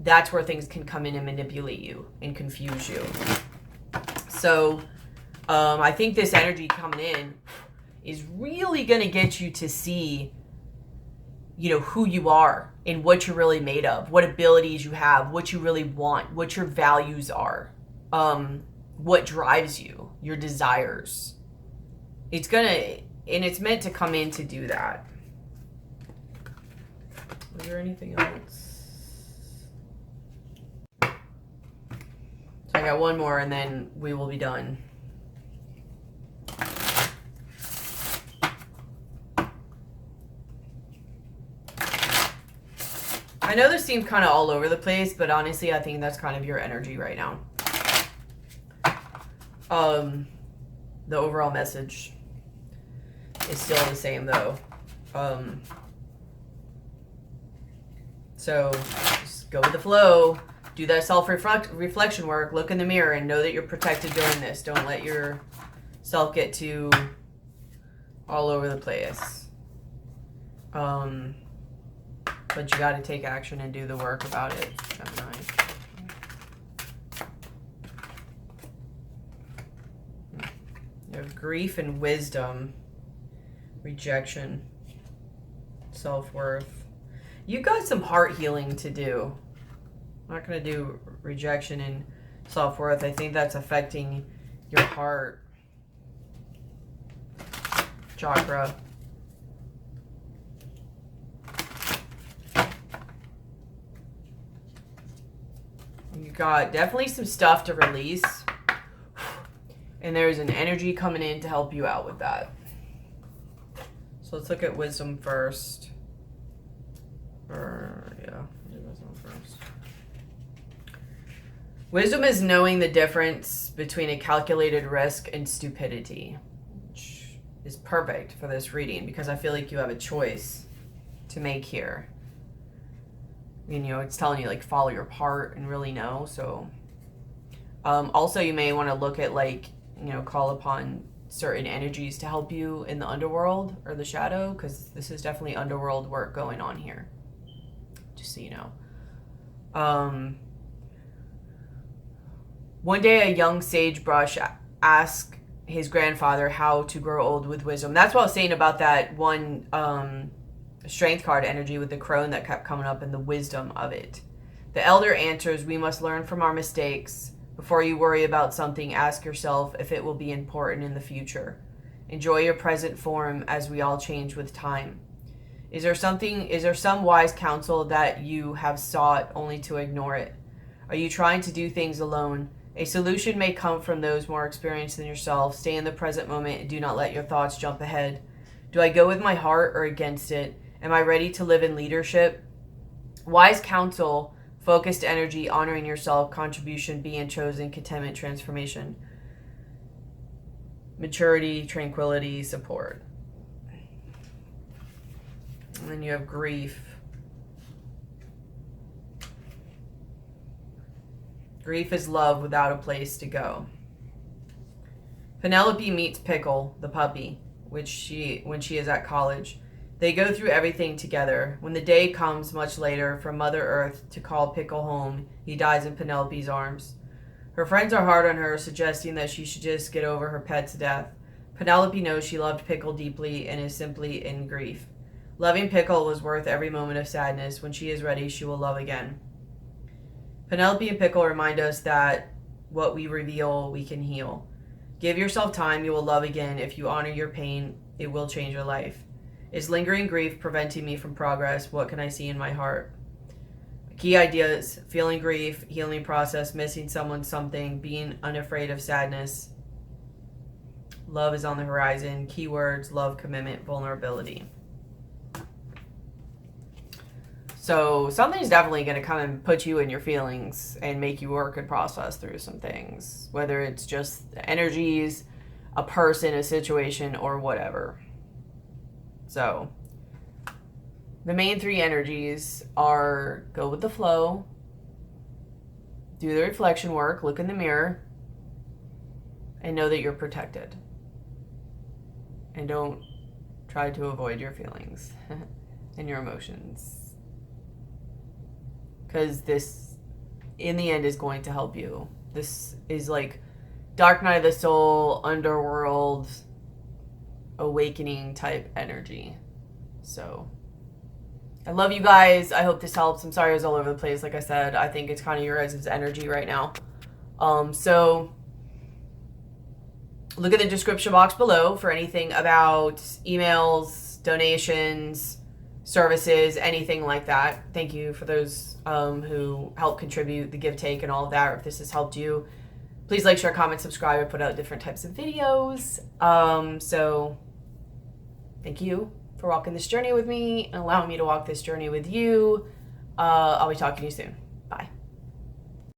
that's where things can come in and manipulate you and confuse you. So I think this energy coming in is really going to get you to see, you know, who you are and what you're really made of, what abilities you have, what you really want, what your values are, what drives you, your desires. It's meant to come in to do that. Is there anything else? So I got one more and then we will be done. I know this seems kind of all over the place, but honestly, I think that's kind of your energy right now. The overall message. is still the same though. So just go with the flow. Do that self-reflection work. Look in the mirror and know that you're protected during this. Don't let yourself get too all over the place. But you got to take action and do the work about it, Gemini. You have grief and wisdom, rejection, self-worth. You got some heart healing to do. I'm not going to do rejection and self-worth. I think that's affecting your heart chakra. You got definitely some stuff to release. And there's an energy coming in to help you out with that. So let's look at wisdom first. Wisdom first. Wisdom is knowing the difference between a calculated risk and stupidity, which is perfect for this reading because I feel like you have a choice to make here. You know, it's telling you like follow your heart and really know. So also you may want to look at like, you know, call upon certain energies to help you in the underworld or the shadow, because this is definitely underworld work going on here, just so you know. One day a young sagebrush asked his grandfather how to grow old with wisdom. That's what I was saying about that one strength card energy with the crone that kept coming up and the wisdom of it. The elder answers, we must learn from our mistakes. Before you worry about something, ask yourself if it will be important in the future. Enjoy your present form as we all change with time. Is there some wise counsel that you have sought only to ignore it? Are you trying to do things alone? A solution may come from those more experienced than yourself. Stay in the present moment and do not let your thoughts jump ahead. Do I go with my heart or against it? Am I ready to live in leadership? Wise counsel, focused energy, honoring yourself, contribution, being chosen, contentment, transformation, maturity, tranquility, support. And then you have grief. Grief is love without a place to go. Penelope meets Pickle, the puppy, when she is at college. They go through everything together. When the day comes much later for Mother Earth to call Pickle home, he dies in Penelope's arms. Her friends are hard on her, suggesting that she should just get over her pet's death. Penelope knows she loved Pickle deeply and is simply in grief. Loving Pickle was worth every moment of sadness. When she is ready, she will love again. Penelope and Pickle remind us that what we reveal, we can heal. Give yourself time, you will love again. If you honor your pain, it will change your life. Is lingering grief preventing me from progress? What can I see in my heart? Key ideas: feeling grief, healing process, missing someone, something, being unafraid of sadness. Love is on the horizon. Keywords: love, commitment, vulnerability. So something's definitely going to come and put you in your feelings and make you work and process through some things, whether it's just the energies, a person, a situation, or whatever. So the main three energies are go with the flow, do the reflection work, look in the mirror, and know that you're protected. And don't try to avoid your feelings and your emotions. Because this, in the end, is going to help you. This is like Dark Night of the Soul, underworld, awakening type energy. So I love you guys. I hope this helps. I'm sorry I was all over the place. Like I said, I think it's kind of your guys' energy right now. So look at the description box below for anything about emails, donations, services, anything like that. Thank you for those who help contribute, the give take and all of that. Or if this has helped you, please like, share, comment, subscribe. I put out different types of videos. So thank you for walking this journey with me and allowing me to walk this journey with you. I'll be talking to you soon.